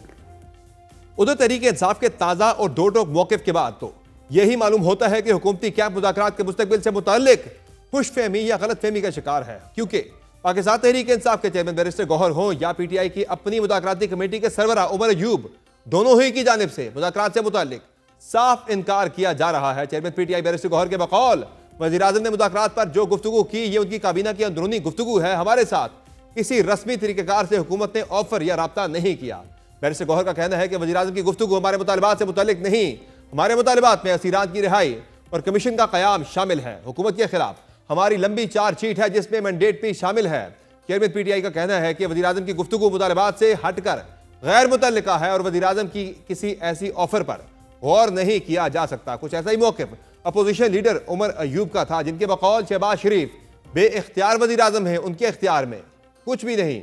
उधर तहरीक इंसाफ के ताज़ा और दो टोक मौक़िफ़ के बाद तो यही मालूम होता है कि हुकूमती कैंप मुज़ाकरात के मुस्तकबिल से मुताल्लिक खुशफहमी या गलतफहमी का शिकार है, क्योंकि पाकिस्तान तहरीक इंसाफ के चेयरमैन बैरिस्टर गौहर हों या पीटीआई की अपनी मुज़ाकराती कमेटी के सरबराह उमर अयूब, दोनों ही की जानिब से मुज़ाकरात से मुताल्लिक साफ इनकार किया जा रहा है। चेयरमैन पीटीआई बैरिस्टर गौहर के बकौल वज़ीर-ए-आज़म ने मुज़ाकरात पर जो गुफ्तगू की ये उनकी काबीना की अंदरूनी गुफ्तगू है, हमारे साथ किसी रस्मी तरीक़ेकार से हुकूमत ने ऑफर या राब्ता नहीं किया। बैरिस्टर गौहर का कहना है कि वज़ीर-ए-आज़म की गुफ्तगू हमारे मुतालबात से मुताल्लिक नहीं, हमारे मुतालबात में असीरान की रिहाई और कमीशन का क़याम शामिल है। हुकूमत के खिलाफ हमारी लंबी चार्जशीट है जिसमें मैंडेट भी शामिल है। चेयरमैन पीटीआई का कहना है कि वज़ीर-ए-आज़म की गुफ्तगू मुतालबात से हटकर गैर मुतल्लिका है और वज़ीर-ए-आज़म की किसी ऐसी ऑफर पर गौर नहीं किया जा सकता। कुछ ऐसा ही मौक़िफ़ अपोजिशन लीडर उमर अयूब का था, जिनके बकौल शहबाज शरीफ बे-इख्तियार वज़ीर-ए-आज़म हैं, उनके इख्तियार में कुछ भी नहीं।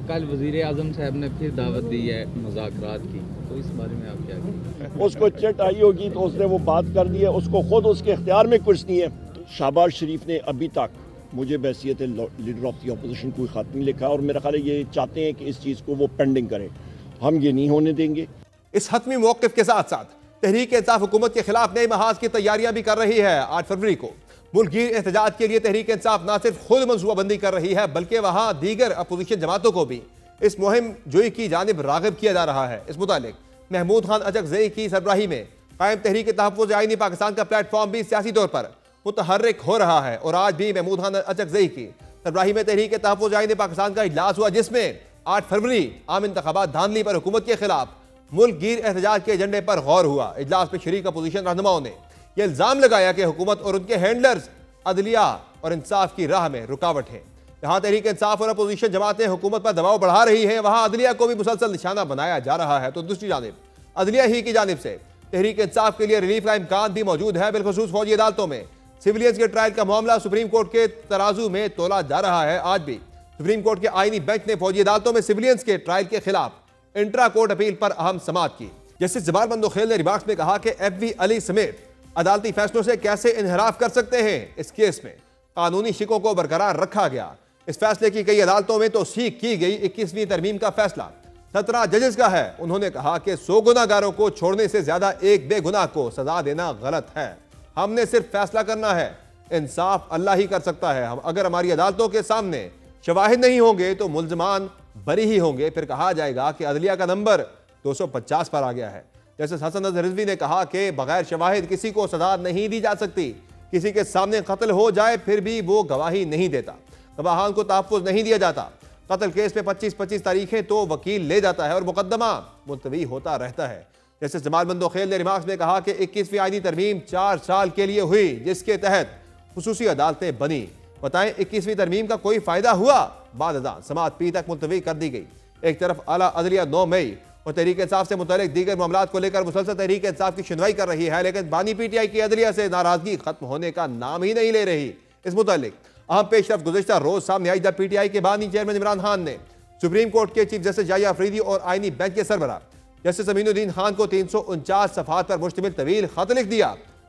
कल वज़ीर-ए-आज़म साहब ने फिर दावत दी है मुज़ाकरात की, तो इस बारे में आप क्या कहेंगे? उसको चिट आई होगी तो उसने वो बात कर दी है, उसको खुद उसके इख्तियार में कुछ नहीं है। शहबाज शरीफ ने अभी तक मुझे बैसियत लीडर ऑफ द अपोजिशन कोई ख़त नहीं लिखा और मेरा ख्याल है ये चाहते हैं कि इस चीज़ को वो पेंडिंग करें, हम ये नहीं होने देंगे। इस हतमी मौक़िफ़ के साथ साथ तहरीक इंसाफ हुकूमत के खिलाफ नए महाज की तैयारियां भी कर रही है। 8 फरवरी को मुल्कगीर एहतजाज के लिए तहरीक इंसाफ न सिर्फ खुद मनसूबाबंदी कर रही है बल्कि वहां दीगर अपोजिशन जमातों को भी इस मुहिम जोई की जानिब राग़िब किया जा रहा है। इस मुतालिक महमूद खान अचकज़ई की सरबराही में कायम तहरीक तहफ़्फ़ुज़ आईनी पाकिस्तान का प्लेटफॉर्म भी सियासी तौर पर मुतहर्रिक हो रहा है और आज भी महमूद खान अचकज़ई की सरबराही में तहरीक तहफ़्फ़ुज़ आईनी पाकिस्तान का इजलास हुआ, जिसमें 8 फरवरी आम इंतखाबात धांधली पर हुकूमत के खिलाफ मुल्कगीर एहतजाज के एजेंडे पर गौर हुआ। इजलास में शरीक अपोजिशन रहनुमाओं ने यह इल्ज़ाम लगाया कि हुकूमत और उनके हैंडलर्स अदलिया और इंसाफ की राह में रुकावट है। जहां तहरीक इंसाफ और अपोजिशन जमातें हुकूमत पर दबाव बढ़ा रही हैं, वहां अदलिया को भी मुसलसल निशाना बनाया जा रहा है। तो दूसरी जानिब अदलिया ही की जानिब से तहरीक इंसाफ के लिए रिलीफ का इम्कान भी मौजूद है। बिलखुसूस फौजी अदालतों में सिविलियंस के ट्रायल का मामला सुप्रीम कोर्ट के तराजू में तोला जा रहा है। आज भी सुप्रीम कोर्ट के आईनी बेंच ने फौजी अदालतों में सिविलियंस के ट्रायल के खिलाफ इंट्रा कोर्ट अपील पर अहम समाअत की। जस्टिस जमाल बंदोखेल ने रिमार्क्स में कहा कि FV अली समेत अदालती फैसलों से कैसे इनहराफ कर सकते हैं। इस केस में कानूनी शिकों को बरकरार रखा गया। इस फैसले की कई अदालतों में तौसीक की गई। 21वीं तरमीम का फैसला 17 जजेस का है। उन्होंने कहा कि 100 गुनाहगारों को छोड़ने से ज्यादा एक बेगुनाह को सजा देना गलत है। हमने सिर्फ फैसला करना है, इंसाफ अल्लाह ही कर सकता है। हम अगर हमारी अदालतों के सामने शवाहिद नहीं होंगे तो मुल्जिमान बरी ही होंगे। फिर कहा जाएगा कि अदलिया का नंबर 250 पर आ गया है। जैसे हसन नज़र रिजवी ने कहा कि बगैर शवाहिद किसी को सजा नहीं दी जा सकती। किसी के सामने कत्ल हो जाए फिर भी वो गवाही नहीं देता, गवाहान को तहफ़्फ़ुज़ नहीं दिया जाता। कत्ल केस में 25-25 तारीखें तो वकील ले जाता है और मुकदमा मुलतवी होता रहता है। जैसे जमाल बंदोखेल ने रिमार्क्स में कहा कि 21वीं आईनी तरमीम 4 साल के लिए हुई, जिसके तहत खुसूसी अदालतें बनी। बताएं 21वीं तरमीम का कोई फायदा हुआ? बाद अज़ान समाअत पी तक मुलतवी कर दी गई। एक तरफ आला अदलिया 9 मई और तहरीक इंसाफ से मुतल्लिक दीगर मामलात को लेकर मुसलसल तहरीक इंसाफ की सुनवाई कर रही है, लेकिन बानी पीटीआई की अदलिया से नाराजगी खत्म होने का नाम ही नहीं ले रही। इस मुतल्लिक अहम पेशरफ गुज़िश्ता रोज सामने आई जब पीटीआई के बानी चेयरमैन इमरान खान ने सुप्रीम कोर्ट के चीफ जस्टिस जाहिया अफरीदी और आईनी बेंच के सरबराह जस्टिस अमीनुद्दीन खान को 349 सफ़हात पर मुश्तमिल तवील खत लिख दिया।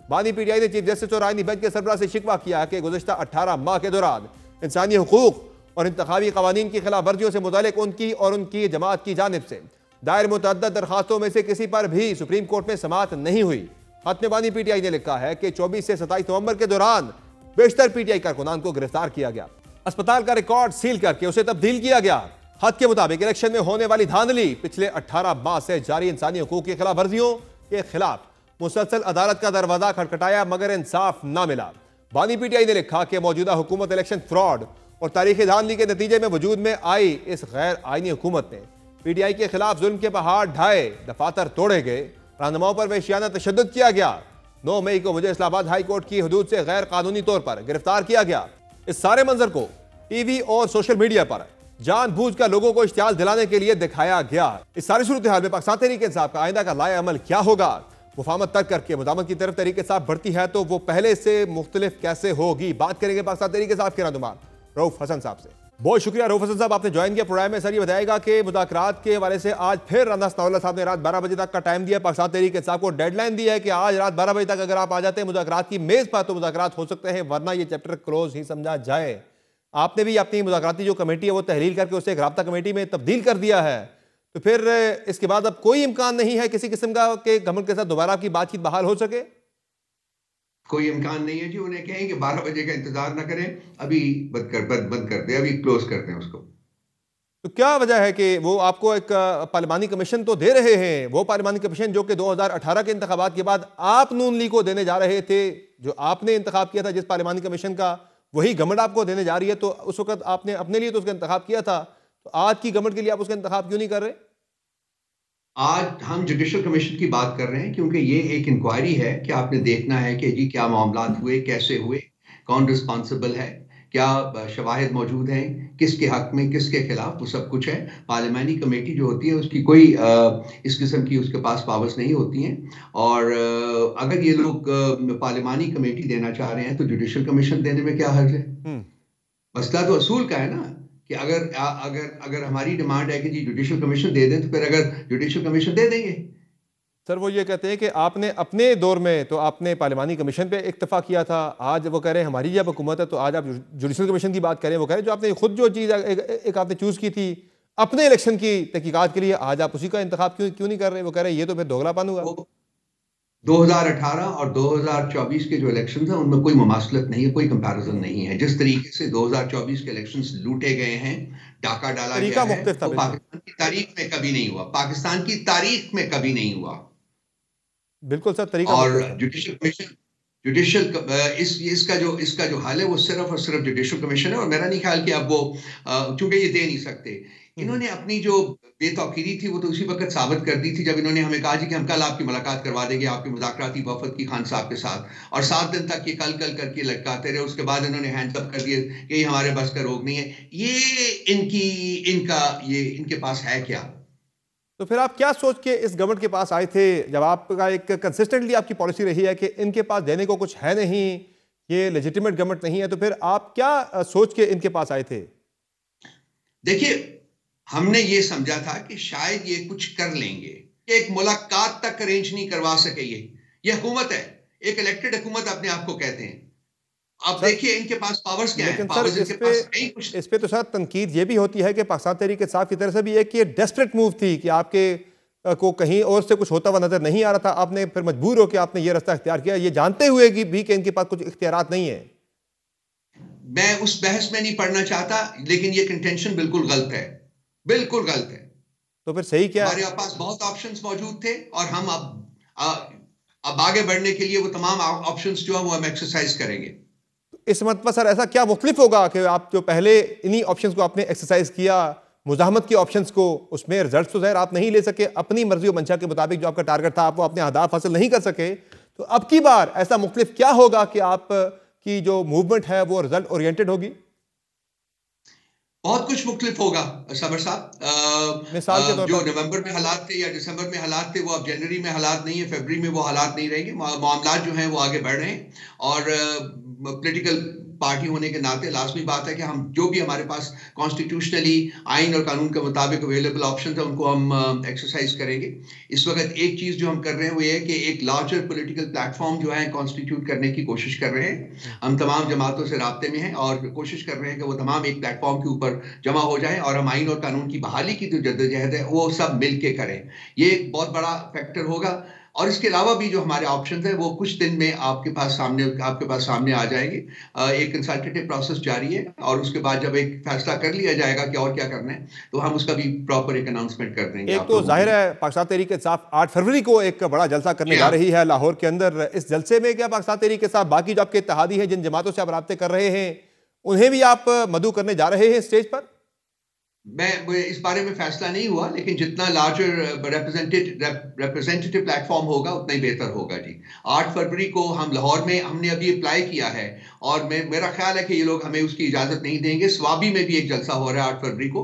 बानी पीटीआई ने चीफ जस्टिस और आईनी बेंच के सरबराह से शिकवा किया कि गुज़िश्ता 18 माह के दौरान इंसानी हुकूक और इंतखाबी कवानीन की खिलाफ वर्जियों से मुतालिक उनकी और उनकी जमात की जानिब से दायर मुतअद्दद दरखास्तों में से किसी पर भी सुप्रीम कोर्ट में समाअत नहीं हुई। खत में बानी पीटीआई ने लिखा है कि 24 से 27 नवंबर के दौरान बेशतर पीटीआई कारकुनान को गिरफ्तार किया गया, अस्पताल का रिकॉर्ड सील करके उसे तब्दील किया गया। खत के मुताबिक इलेक्शन में होने वाली धांधली पिछले 18 माह से जारी इंसानी हुकूक की खिलाफ वर्जियों के खिलाफ मुसलसल अदालत का दरवाजा खटखटाया मगर इंसाफ न मिला। बानी पीटीआई ने लिखा कि मौजूदा हुकूमत इलेक्शन फ्रॉड और तारीखी धांधली के नतीजे में वजूद में आई इस गैर आईनी हुकूमत ने पीटीआई के खिलाफ जुल्म के पहाड़ ढाए, दफातर तोड़े गए, रहनुमाओं पर वहशियाना तशद्दुद किया गया। 9 मई को मुझे इस्लामाबाद हाई कोर्ट की हदूद से गैर कानूनी तौर पर गिरफ्तार किया गया। इस सारे मंजर को टीवी और सोशल मीडिया पर जानबूझकर लोगों को इश्तियाल दिलाने के लिए दिखाया गया। इस सारी सूरत हाल में पाकिस्तान तहरीक इंसाफ का आइंदा का लाए अमल क्या होगा? मुफाहमत तर्क करके मुदामत की तरफ तहरीक इंसाफ बढ़ती है तो वो पहले से मुख्तलिफ कैसे होगी? बात करेंगे पाकिस्तान तहरीक इंसाफ के रहनुमा रऊफ हसन साहब से। बहुत शुक्रिया रऊफ हसन साहब, आपने ज्वाइन किया प्रोग्राम में। सर ये बताएगा कि मुज़ाकरात के हवाले से आज फिर राना सनाउल्लाह साहब ने रात 12 बजे तक का टाइम दिया, पाकिस्तान तहरीक इंसाफ को डेडलाइन दी है कि आज रात 12 बजे तक अगर आप आ जाते हैं मुज़ाकरात की मेज़ पर तो मुज़ाकरात हो सकते हैं, वरना ये चैप्टर क्लोज ही समझा जाए। आपने भी अपनी मुज़ाकराती जो कमेटी है वो तहलील करके उसे एक राब्ता कमेटी में तब्दील कर दिया है, तो फिर इसके बाद अब कोई इम्कान नहीं है किसी किस्म का कि गवर्नमेंट के साथ दोबारा आपकी बातचीत बहाल हो सके? कोई इम्कान नहीं है जी। उन्हें कहें कि 12 बजे का इंतजार ना करें, अभी बंद कर दे, अभी क्लोज कर दें उसको। तो क्या वजह है कि वो आपको एक पार्लिमानी कमीशन तो दे रहे हैं, वो पार्लिमानी कमीशन जो कि 2018 के इंतखाबात के बाद आप नून लीग को देने जा रहे थे, जो आपने इंतखाब किया था जिस पार्लिमानी कमीशन का, वही गवर्नमेंट आपको देने जा रही है, तो उस वक्त आपने अपने लिए तो उसका इंतखाब किया था, तो आज की गवर्नमेंट के लिए आप उसका इंतखाब क्यों नहीं कर रहे? आज हम जुडिशल कमीशन की बात कर रहे हैं क्योंकि ये एक इंक्वायरी है कि आपने देखना है कि जी क्या मामलात हुए, कैसे हुए, कौन रिस्पॉन्सिबल है, क्या शवाहिद मौजूद हैं, किसके हक में, किसके खिलाफ, वो सब कुछ है। पार्लिमानी कमेटी जो होती है उसकी कोई इस किस्म की उसके पास पावर्स नहीं होती हैं, और अगर ये लोग पार्लिमानी कमेटी देना चाह रहे हैं तो जुडिशल कमीशन देने में क्या हर्ज है? मसला तो असूल का है ना कि अगर हमारी डिमांड है कि जी जुडिशल कमीशन दे दें, तो फिर अगर जुडिशल कमीशन दे देंगे। सर वो ये कहते हैं कि आपने अपने दौर में तो आपने पार्लिमानी कमीशन पे इक्तफा किया था, आज वो कह रहे हैं हमारी जब हुकूमत है तो आज आप जुडिशल कमीशन की बात करें। वो कह रहे हैं जो आपने खुद जो चीज़ एक आपने चूज़ की थी अपने इलेक्शन की तहकीकात के लिए, आज आप उसी का इंतखाब क्यों नहीं कर रहे? वो कह रहे हैं ये तो फिर दोगलापन हुआ। 2018 और 2024 के जो इलेक्शंस हैं उनमें कोई मुमासलत नहीं है, कोई कंपैरिजन नहीं है। जिस तरीके से 2024 के इलेक्शंस लूटे गए हैं, डाका डाला गया है, तो पाकिस्तान की तारीख में कभी नहीं हुआ, पाकिस्तान की तारीख में कभी नहीं हुआ। बिल्कुल सर, तरीका। और जुडिशल कमीशन इसका जो हाल है वो सिर्फ और सिर्फ जुडिशल कमीशन है, और मेरा नहीं ख्याल कि अब वो चूंकि ये दे नहीं सकते, इन्होंने अपनी जो बेतौकीरी थी वो तो उसी वक्त साबित कर दी थी जब इन्होंने हमें कहा जी कि हम कल आपकी मुलाकात करवा देंगे आपके मुज़ाकराती वफद की खान साहब के साथ, और 7 दिन तक ये कल करके लटकाते रहे। उसके बाद इन्होंने हैंड्स अप कर दिए कि ये हमारे बस का रोग नहीं है। ये इनके पास है क्या? तो फिर आप क्या सोच के इस गवर्नमेंट के पास आए थे, जब आपका एक कंसिस्टेंटली आपकी पॉलिसी रही है कि इनके पास देने को कुछ है नहीं, ये लेजिटिमेट गवर्नमेंट नहीं है, तो फिर आप क्या सोच के इनके पास आए थे? देखिए, हमने ये समझा था कि शायद ये कुछ कर लेंगे, एक मुलाकात तक अरेंज नहीं करवा सके। ये हुकूमत है, एक इलेक्टेड हुकूमत अपने आप को कहते हैं। अब देखिए इनके पास पावर्स क्या है, पावर्स इनके पास नहीं कुछ। इस पे तो सर तनकीद ये भी होती है कि पाकिस्तान तहरीक इंसाफ की तरफ से भी एक ये डेस्परेट मूव थी कि आपके को कहीं और से कुछ होता हुआ नजर नहीं आ रहा था, आपने फिर मजबूर हो कि आपने ये रास्ता इख्तियार किया, ये जानते हुए कि इनके पास कुछ इख्तियारात नहीं है। मैं उस बहस में नहीं पढ़ना चाहता, लेकिन ये कंटेंशन बिल्कुल गलत है, बिल्कुल गलत है। तो फिर सही क्या? हमारे पास बहुत ऑप्शंस मौजूद थे और हम अब अब आगे बढ़ने के लिए वो तमाम ऑप्शंस जो है वो हम एक्सरसाइज करेंगे। इस मत पर सर ऐसा क्या मुख्तलिफ होगा कि आप जो पहले इन्हीं ऑप्शंस को आपने एक्सरसाइज किया, मुजाहमत के ऑप्शंस को, उसमें रिजल्ट तो ज़ाहिर आप नहीं ले सके, अपनी मर्जी और मंशा के मुताबिक जो आपका टारगेट था आप वो अपने अहदाफ हासिल नहीं कर सके, तो अब की बार ऐसा मुख्तलिफ क्या होगा कि आप की जो मूवमेंट है वो रिजल्ट ओरिएंटेड होगी? बहुत कुछ मुख्तलिफ होगा समर साहब। मिसाल के तौर जो पर नवंबर में हालात थे या दिसंबर में हालात थे वो अब जनवरी में हालात नहीं है, फरवरी में वो हालात नहीं रहेंगे। मामलात जो हैं वो आगे बढ़ रहे हैं और पॉलिटिकल पार्टी होने के नाते लाजमी बात है कि हम जो भी हमारे पास कॉन्स्टिट्यूशनली आइन और कानून के मुताबिक अवेलेबल ऑप्शन है उनको हम एक्सरसाइज करेंगे। इस वक्त एक चीज़ जो हम कर रहे हैं वो ये है कि एक लार्जर पॉलिटिकल प्लेटफॉर्म जो है कॉन्स्टिट्यूट करने की कोशिश कर रहे हैं। हम तमाम जमातों से राब्ते में हैं और कोशिश कर रहे हैं कि वो तमाम एक प्लेटफॉर्म के ऊपर जमा हो जाए और हम आइन और कानून की बहाली की जो जद्दोजहद है वो सब मिल के करें। ये एक बहुत बड़ा फैक्टर होगा। और इसके अलावा भी जो हमारे ऑप्शंस हैं वो कुछ दिन में आपके पास सामने आ जाएंगे। एक कंसल्टेटिव प्रोसेस जारी है और उसके बाद जब एक फैसला कर लिया जाएगा कि और क्या करना है तो हम उसका भी प्रॉपर एक अनाउंसमेंट कर देंगे। एक तो जाहिर है पाकिस्तान तहरीक इंसाफ 8 फरवरी को एक बड़ा जलसा करने जा रही है लाहौर के अंदर। इस जलसे में क्या पाकिस्तान तहरीक इंसाफ बाकी जो आपके इत्तेहादी हैं, जिन जमातों से आप राब्ते कर रहे हैं, उन्हें भी आप मदऊ करने जा रहे हैं स्टेज पर? मैं इस बारे में फैसला नहीं हुआ, लेकिन जितना लार्जर रिप्रेजेंटेटिव प्लेटफॉर्म होगा उतना ही बेहतर होगा जी। 8 फरवरी को हम लाहौर में हमने अभी अप्लाई किया है और मेरा ख्याल है कि ये लोग हमें उसकी इजाज़त नहीं देंगे। स्वाबी में भी एक जलसा हो रहा है 8 फरवरी को,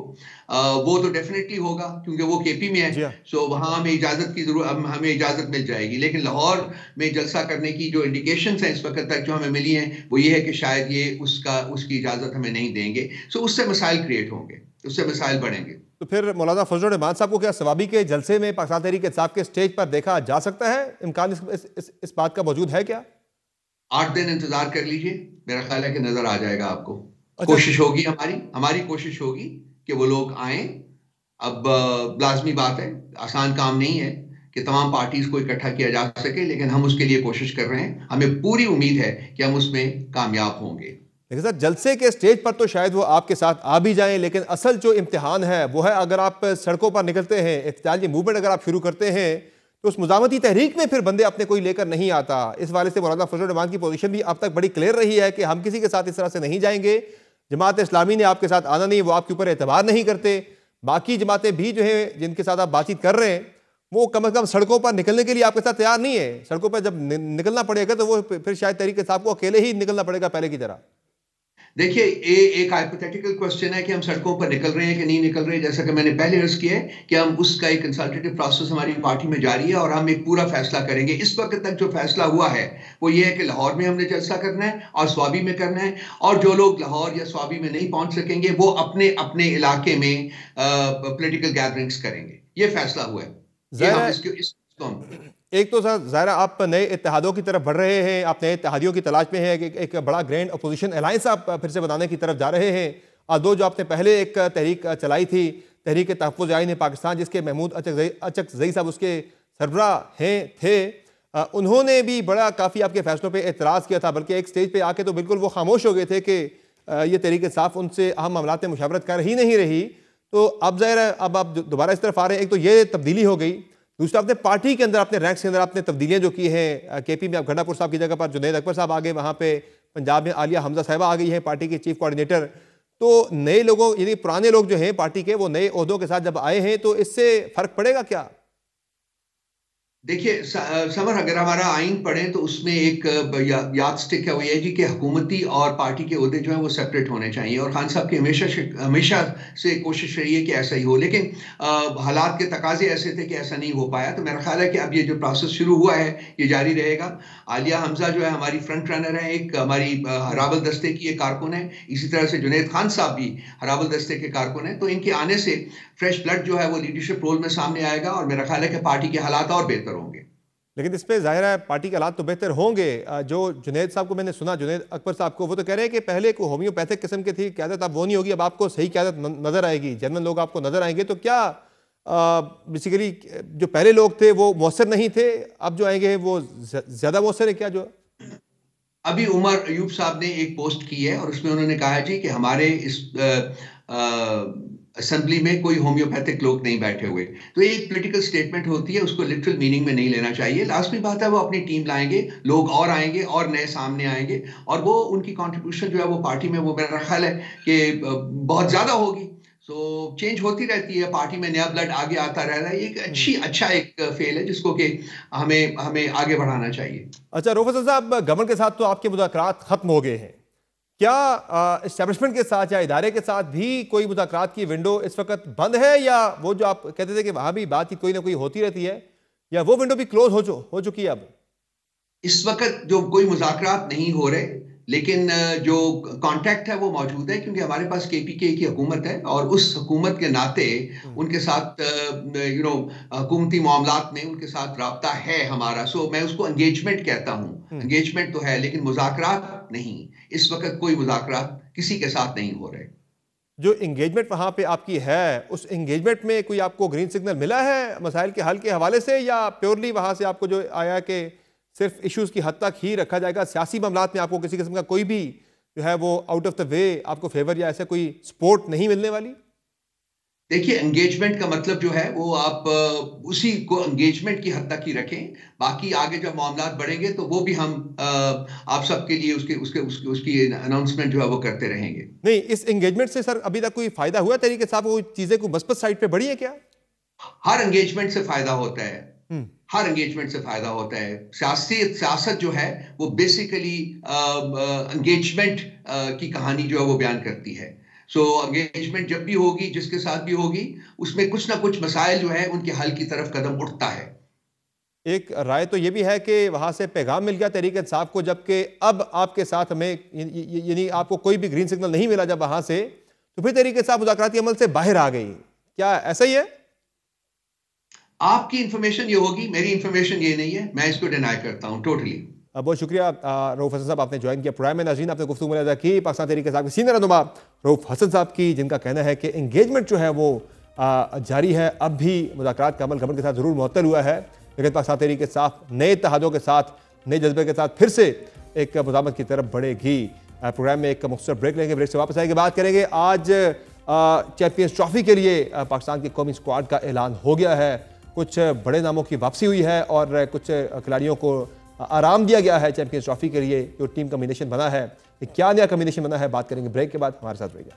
वो तो डेफिनेटली होगा क्योंकि वो केपी में है। सो वहाँ हमें इजाज़त की हमें इजाज़त मिल जाएगी। लेकिन लाहौर में जलसा करने की जो इंडिकेशंस हैं इस वक्त तक जो हमें मिली हैं वो ये है कि शायद ये उसकी इजाज़त हमें नहीं देंगे। सो उससे मसाइल क्रिएट होंगे, उससे मसाइल बढ़ेंगे। तो फिर मौलाना फजल रहमान साहब को क्या स्वाबी के जलसे में पाकिस्तान तहरीक इंसाफ के स्टेज पर देखा जा सकता है? इम्कान इस बात का मौजूद है क्या? 8 दिन इंतजार कर लीजिए, मेरा ख्याल है कि नजर आ जाएगा आपको। कोशिश होगी हमारी कोशिश होगी कि वो लोग आए। अब लाजमी बात है, आसान काम नहीं है कि तमाम पार्टीज को इकट्ठा किया जा सके, लेकिन हम उसके लिए कोशिश कर रहे हैं। हमें पूरी उम्मीद है कि हम उसमें कामयाब होंगे। लेकिन सर जलसे के स्टेज पर तो शायद वो आपके साथ आ भी जाएं, लेकिन असल जो इम्तिहान है वो है अगर आप सड़कों पर निकलते हैं, एहतजाजी मूवमेंट अगर आप शुरू करते हैं तो उस मुजामती तहरीक में फिर बंदे अपने कोई लेकर नहीं आता। इस वाले से मौलाना फजल रहमान की पोजीशन भी अब तक बड़ी क्लियर रही है कि हम किसी के साथ इस तरह से नहीं जाएंगे। जमात इस्लामी ने आपके साथ आना नहीं, वो आपके ऊपर एतबार नहीं करते। बाकी जमातें भी जो है जिनके साथ आप बातचीत कर रहे हैं वो कम से कम सड़कों पर निकलने के लिए आपके साथ तैयार नहीं है। सड़कों पर जब निकलना पड़ेगा तो वो फिर शायद तहरीक इंसाफ को अकेले ही निकलना पड़ेगा पहले की तरह। देखिए, एक हाइपोथेटिकल क्वेश्चन है कि हम सड़कों पर निकल रहे हैं कि नहीं निकल रहे हैं। जैसा कि मैंने पहले अर्ज किया है कि हम उसका एक कंसल्टेटिव प्रोसेस हमारी पार्टी में जारी है और हम एक पूरा फैसला करेंगे। इस वक्त तक जो फैसला हुआ है वो ये है कि लाहौर में हमने जलसा करना है और स्वाबी में करना है, और जो लोग लाहौर या स्वाबी में नहीं पहुंच सकेंगे वो अपने अपने इलाके में पॉलिटिकल गैदरिंग्स करेंगे। ये फैसला हुआ है। एक तो सर ज़ाहिर आप नए इत्तेहादों की तरफ बढ़ रहे हैं, आप नए इत्तेहादियों की तलाश में हैं कि एक बड़ा ग्रैंड अपोजिशन अलायंस आप फिर से बनाने की तरफ जा रहे हैं। और दो जो आपने पहले एक तहरीक चलाई थी, तहरीक तहफ़्फ़ुज़ आईन पाकिस्तान, जिसके महमूद अचकज़ई साहब उसके सरबराह थे, उन्होंने भी बड़ा काफ़ी आपके फैसलों पर एतराज़ किया था, बल्कि एक स्टेज पर आके तो बिल्कुल वो खामोश हो गए थे कि ये तहरीक इंसाफ उनसे अहम मामलात में मुशावरत कर ही नहीं रही। तो अब ज़ाहिर है अब आप दोबारा इस तरफ आ रहे हैं। एक तो ये तब्दीली हो गई, दूसरा अपने पार्टी के अंदर अपने रैंक्स के अंदर आपने तब्दीलियां जो की हैं। केपी में आप घंटापुर साहब की जगह पर जुनैद अकबर साहब आ गए, वहाँ पे पंजाब में आलिया हमजा साहिबा आ गई हैं पार्टी की चीफ कोऑर्डिनेटर। तो नए लोगों यानी पुराने लोग जो हैं पार्टी के वो नए ओहदों के साथ जब आए हैं तो इससे फर्क पड़ेगा क्या? देखिए समर, अगर हमारा आइन पढ़ें तो उसमें एक याद स्टिक है, वो ये जी कि हुकूमती और पार्टी के ओहदे जो हैं वो सेपरेट होने चाहिए, और खान साहब की हमेशा से कोशिश रही है कि ऐसा ही हो, लेकिन हालात के तकाजे ऐसे थे कि ऐसा नहीं हो पाया। तो मेरा ख्याल है कि अब ये जो प्रोसेस शुरू हुआ है ये जारी रहेगा। आलिया हमजा जो है हमारी फ्रंट रनर है, एक हमारी हराबल दस्ते की एक कारकुन है, इसी तरह से जुनैद खान साहब भी हराबल दस्ते के कारकुन हैं। तो इनके आने से फ्रेश ब्लड जो है वो लीडरशिप रोल में सामने आएगा और मेरा ख्याल है कि पार्टी के हालात और बेहतर होंगे। लेकिन इस पे जाहिर है पार्टी के हालात तो बेहतर होंगे। जो जुनैद साहब को मैंने सुना, जुनैद अकबर साहब को, वो तो कह रहे हैं कि पहले को होम्योपैथिक किस्म की थी क़यादत, अब वो नहीं होगी, अब आपको सही क़यादत नजर आएगी, जनरल लोग आपको नजर आएंगे। तो क्या बेसिकली जो पहले लोग थे वो मौसर नहीं थे, अब जो आएंगे वो ज्यादा मौसर है क्या? जो अभी उमर अयूब साहब ने एक पोस्ट की है और उसमें उन्होंने कहा जी कि हमारे इस असेंबली में कोई होम्योपैथिक लोग नहीं बैठे हुए। तो ये एक पॉलिटिकल स्टेटमेंट होती है, उसको लिटरल मीनिंग में नहीं लेना चाहिए। लाजमी बात है वो अपनी टीम लाएंगे, लोग और आएंगे और नए सामने आएंगे, और वो उनकी कंट्रीब्यूशन जो है वो पार्टी में, वो मेरा ख्याल है कि बहुत ज्यादा होगी। तो चेंज होती रहती है, पार्टी में नया ब्लड आगे आता रह रहा है। एक अच्छा एक फेल है जिसको कि हमें आगे बढ़ाना चाहिए। अच्छा रऊफ हसन साहब, गवर्नमेंट के साथ तो आपके मुज़ाकरात खत्म हो गए हैं, क्या एस्टेब्लिशमेंट के साथ या इदारे के साथ भी कोई मुज़ाकरात की विंडो इस वक्त बंद है, या वो जो आप कहते थे कि वहां भी बातचीत कोई ना कोई होती रहती है, या वो विंडो भी क्लोज हो चुकी है? अब इस वक्त जो कोई मुज़ाकरात नहीं हो रहे, लेकिन जो कांटेक्ट है वो मौजूद है, क्योंकि हमारे पास केपीके की हुकूमत है और उस हुकूमत के नाते उनके साथ हुकूमती मामलात में उनके साथ राब्ता है हमारा। सो मैं उसको एंगेजमेंट कहता हूँ। एंगेजमेंट तो है लेकिन मुज़ाकरात नहीं। इस वक्त कोई मुज़ाकरात किसी के साथ नहीं हो रहे। जो इंगेजमेंट वहां पे आपकी है, उस इंगेजमेंट में कोई आपको ग्रीन सिग्नल मिला है मसाइल के हल के हवाले से, या प्योरली वहां से आपको जो आया कि सिर्फ इश्यूज की हद तक ही रखा जाएगा, सियासी मामलात में आपको किसी किस्म का कोई भी जो है वो आउट ऑफ द वे आपको फेवर या ऐसा कोई सपोर्ट नहीं मिलने वाली? देखिए, एंगेजमेंट का मतलब जो है वो आप उसी को एंगेजमेंट की हद तक ही रखें। बाकी आगे जब मामलात बढ़ेंगे तो वो भी हम आप सबके लिए उसकी अनाउंसमेंट जो है वो करते रहेंगे। नहीं, इस एंगेजमेंट से सर अभी तक कोई फायदा हुआ तरीके से? वो चीजें को बस साइड पे बढ़ी है क्या? हर एंगेजमेंट से फायदा होता है। हर एंगेजमेंट से फायदा होता है। सियासत जो है वो बेसिकली एंगेजमेंट की कहानी जो है वो बयान करती है। सो एंगेजमेंट जब भी होगी, जिसके साथ भी होगी, उसमें कुछ ना कुछ मसाइल जो है उनके हल की तरफ कदम उठता है। एक राय तो ये भी है कि वहां से पैगाम मिल गया तहरीक इंसाफ को, जबकि अब आपके साथ हमें यानी आपको कोई भी ग्रीन सिग्नल नहीं मिला जब वहां से, तो फिर तहरीक इंसाफ मुज़ाकराती अमल से बाहर आ गई। क्या ऐसा ही है? आपकी इंफॉर्मेशन ये होगी, मेरी इंफॉर्मेशन ये नहीं है। मैं इसको डिनाई करता हूं टोटली। बहुत शुक्रिया रऊफ हसन साहब, आपने ज्वाइन किया प्रोग्राम में। नाज़रीन, आपने गुफ्तगू में की पाकिस्तान तहरीक इंसाफ के सीनियर रहनुमा रऊफ हसन साहब की, जिनका कहना है कि एंगेजमेंट जो है वो जारी है। अब भी मुज़ाकरात का अमल गवर्नमेंट के साथ ज़रूर मुअत्तल हुआ है, लेकिन पाकिस्तान तहरीक इंसाफ नए इत्तेहादों के साथ, नए जज्बे के साथ फिर से एक मुज़ामत की तरफ बढ़ेगी। प्रोग्राम में एक मुख्तसर ब्रेक लेंगे, ब्रेक से वापस आएंगे, बात करेंगे। आज चैंपियंस ट्रॉफी के लिए पाकिस्तान की कौमी स्क्वाड का ऐलान हो गया है। कुछ बड़े नामों की वापसी हुई है और कुछ खिलाड़ियों को आराम दिया गया है चैंपियंस ट्रॉफी के लिए। जो टीम कॉम्बिनेशन बना है, क्या नया कॉम्बिनेशन बना है, बात करेंगे ब्रेक के बाद। हमारे साथ रहिए।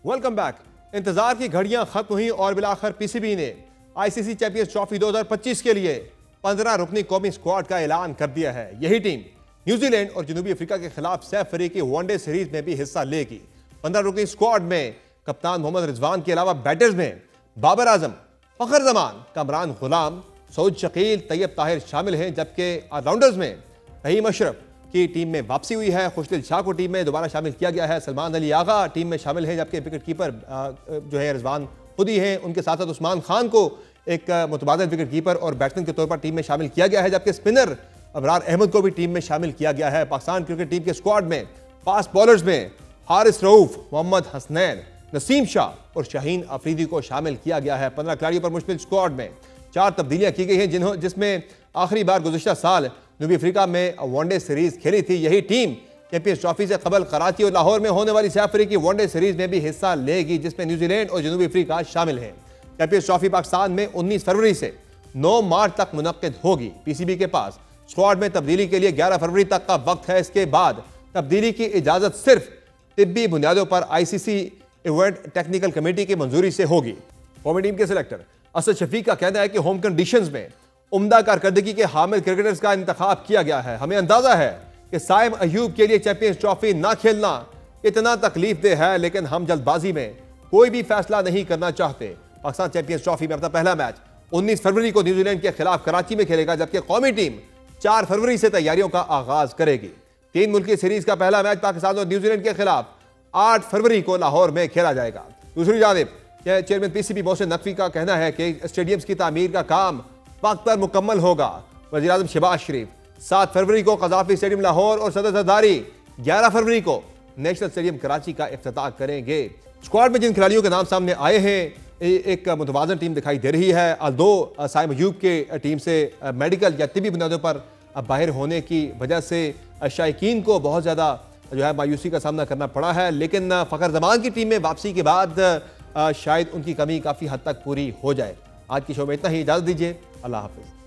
Welcome back. इंतजार की घड़ियां खत्म हुई और बिलाखिर पीसीबी ने आईसीसी चैंपियंस ट्रॉफी 2025 के लिए 15 रुकनी कौमी स्क्वाड का ऐलान कर दिया है। यही टीम न्यूजीलैंड और जनूबी अफ्रीका के खिलाफ सह अफ्रीकी वनडे सीरीज में भी हिस्सा लेगी। 15 रुकनी स्क्वाड में कप्तान मोहम्मद रिजवान के अलावा बैटर्स में बाबर आजम, फखर जमान, कमरान गुलाम, सऊद शकील, तैयब ताहिर शामिल हैं, जबकि ऑलराउंडर्स में रहीम अशरफ की टीम में वापसी हुई है। खुशदिल शाह को टीम में दोबारा शामिल किया गया है। सलमान अली आगा टीम में शामिल हैं, जबकि विकेट कीपर जो है रिजवान खुद ही हैं। उनके साथ साथ उस्मान खान को एक मुतबादल विकेट कीपर और बैट्समैन के तौर पर टीम में शामिल किया गया है, जबकि स्पिनर अबरार अहमद को भी टीम में शामिल किया गया है। पाकिस्तान क्रिकेट टीम के स्क्वाड में फास्ट बॉलर्स में हारिस रऊफ, मोहम्मद हसनैन, नसीम शाह और शाहीन अफरीदी को शामिल किया गया है। 15 खिलाड़ियों पर मुश्तमिल स्क्वाड में 4 तब्दीलियां की गई हैं, जिसमें आखिरी बार गुज़िश्ता साल जनूबी अफ्रीका में वनडे सीरीज खेली थी। यही टीम चैंपियंस ट्रॉफी से कबल कराची और लाहौर में होने वाली सह अफ्रीकी वनडे सीरीज में भी हिस्सा लेगी, जिसमें न्यूजीलैंड और जनूबी अफ्रीका शामिल हैं। चैंपियंस ट्रॉफी पाकिस्तान में 19 फरवरी से 9 मार्च तक मुनक्किद होगी। पीसीबी के पास स्क्वाड में तब्दीली के लिए 11 फरवरी तक का वक्त है। इसके बाद तब्दीली की इजाजत सिर्फ तिब्बी बुनियादों पर आईसीसी इवेंट टेक्निकल कमेटी की मंजूरी से होगी। कौमी टीम के सिलेक्टर असद शफीक का कहना है कि होम कंडीशंस में उम्दा कारकर्दगी के हामिल क्रिकेटर्स का इंतखाब किया गया है। हमें अंदाजा है कि साइम अयूब के लिए चैंपियंस ट्रॉफी ना खेलना इतना तकलीफ दे है, लेकिन हम जल्दबाजी में कोई भी फैसला नहीं करना चाहते। पाकिस्तान चैंपियंस ट्रॉफी में अपना पहला मैच 19 फरवरी को न्यूजीलैंड के खिलाफ कराची में खेलेगा, जबकि कौमी टीम 4 फरवरी से तैयारियों का आगाज करेगी। 3 मुल्की सीरीज का पहला मैच पाकिस्तान और न्यूजीलैंड के खिलाफ 8 फरवरी को लाहौर में खेला जाएगा। दूसरी जानिब चेयरमैन पीसीबी मोहसिन नकवी का कहना है कि स्टेडियम्स की तामीर का काम वक्त पर मुकम्मल होगा। वज़ीर आज़म शहबाज शरीफ 7 फरवरी को कज़ाफ़ी स्टेडियम लाहौर और सदर ज़रदारी 11 फरवरी को नेशनल स्टेडियम कराची का इफ्तिताह करेंगे। स्क्वाड में जिन खिलाड़ियों के नाम सामने आए हैं, एक मुतवाज़न टीम दिखाई दे रही है। अल्दो साइम अयूब के टीम से मेडिकल या तिबी बुनियादों पर बाहर होने की वजह से शायकीन को बहुत ज़्यादा जो है मायूसी का सामना करना पड़ा है, लेकिन फ़खर जमान की टीम में वापसी के बाद शायद उनकी कमी काफ़ी हद तक पूरी हो जाए। आज की शो में इतना ही, इजाज़त दीजिए, अल्लाह हाफिज़।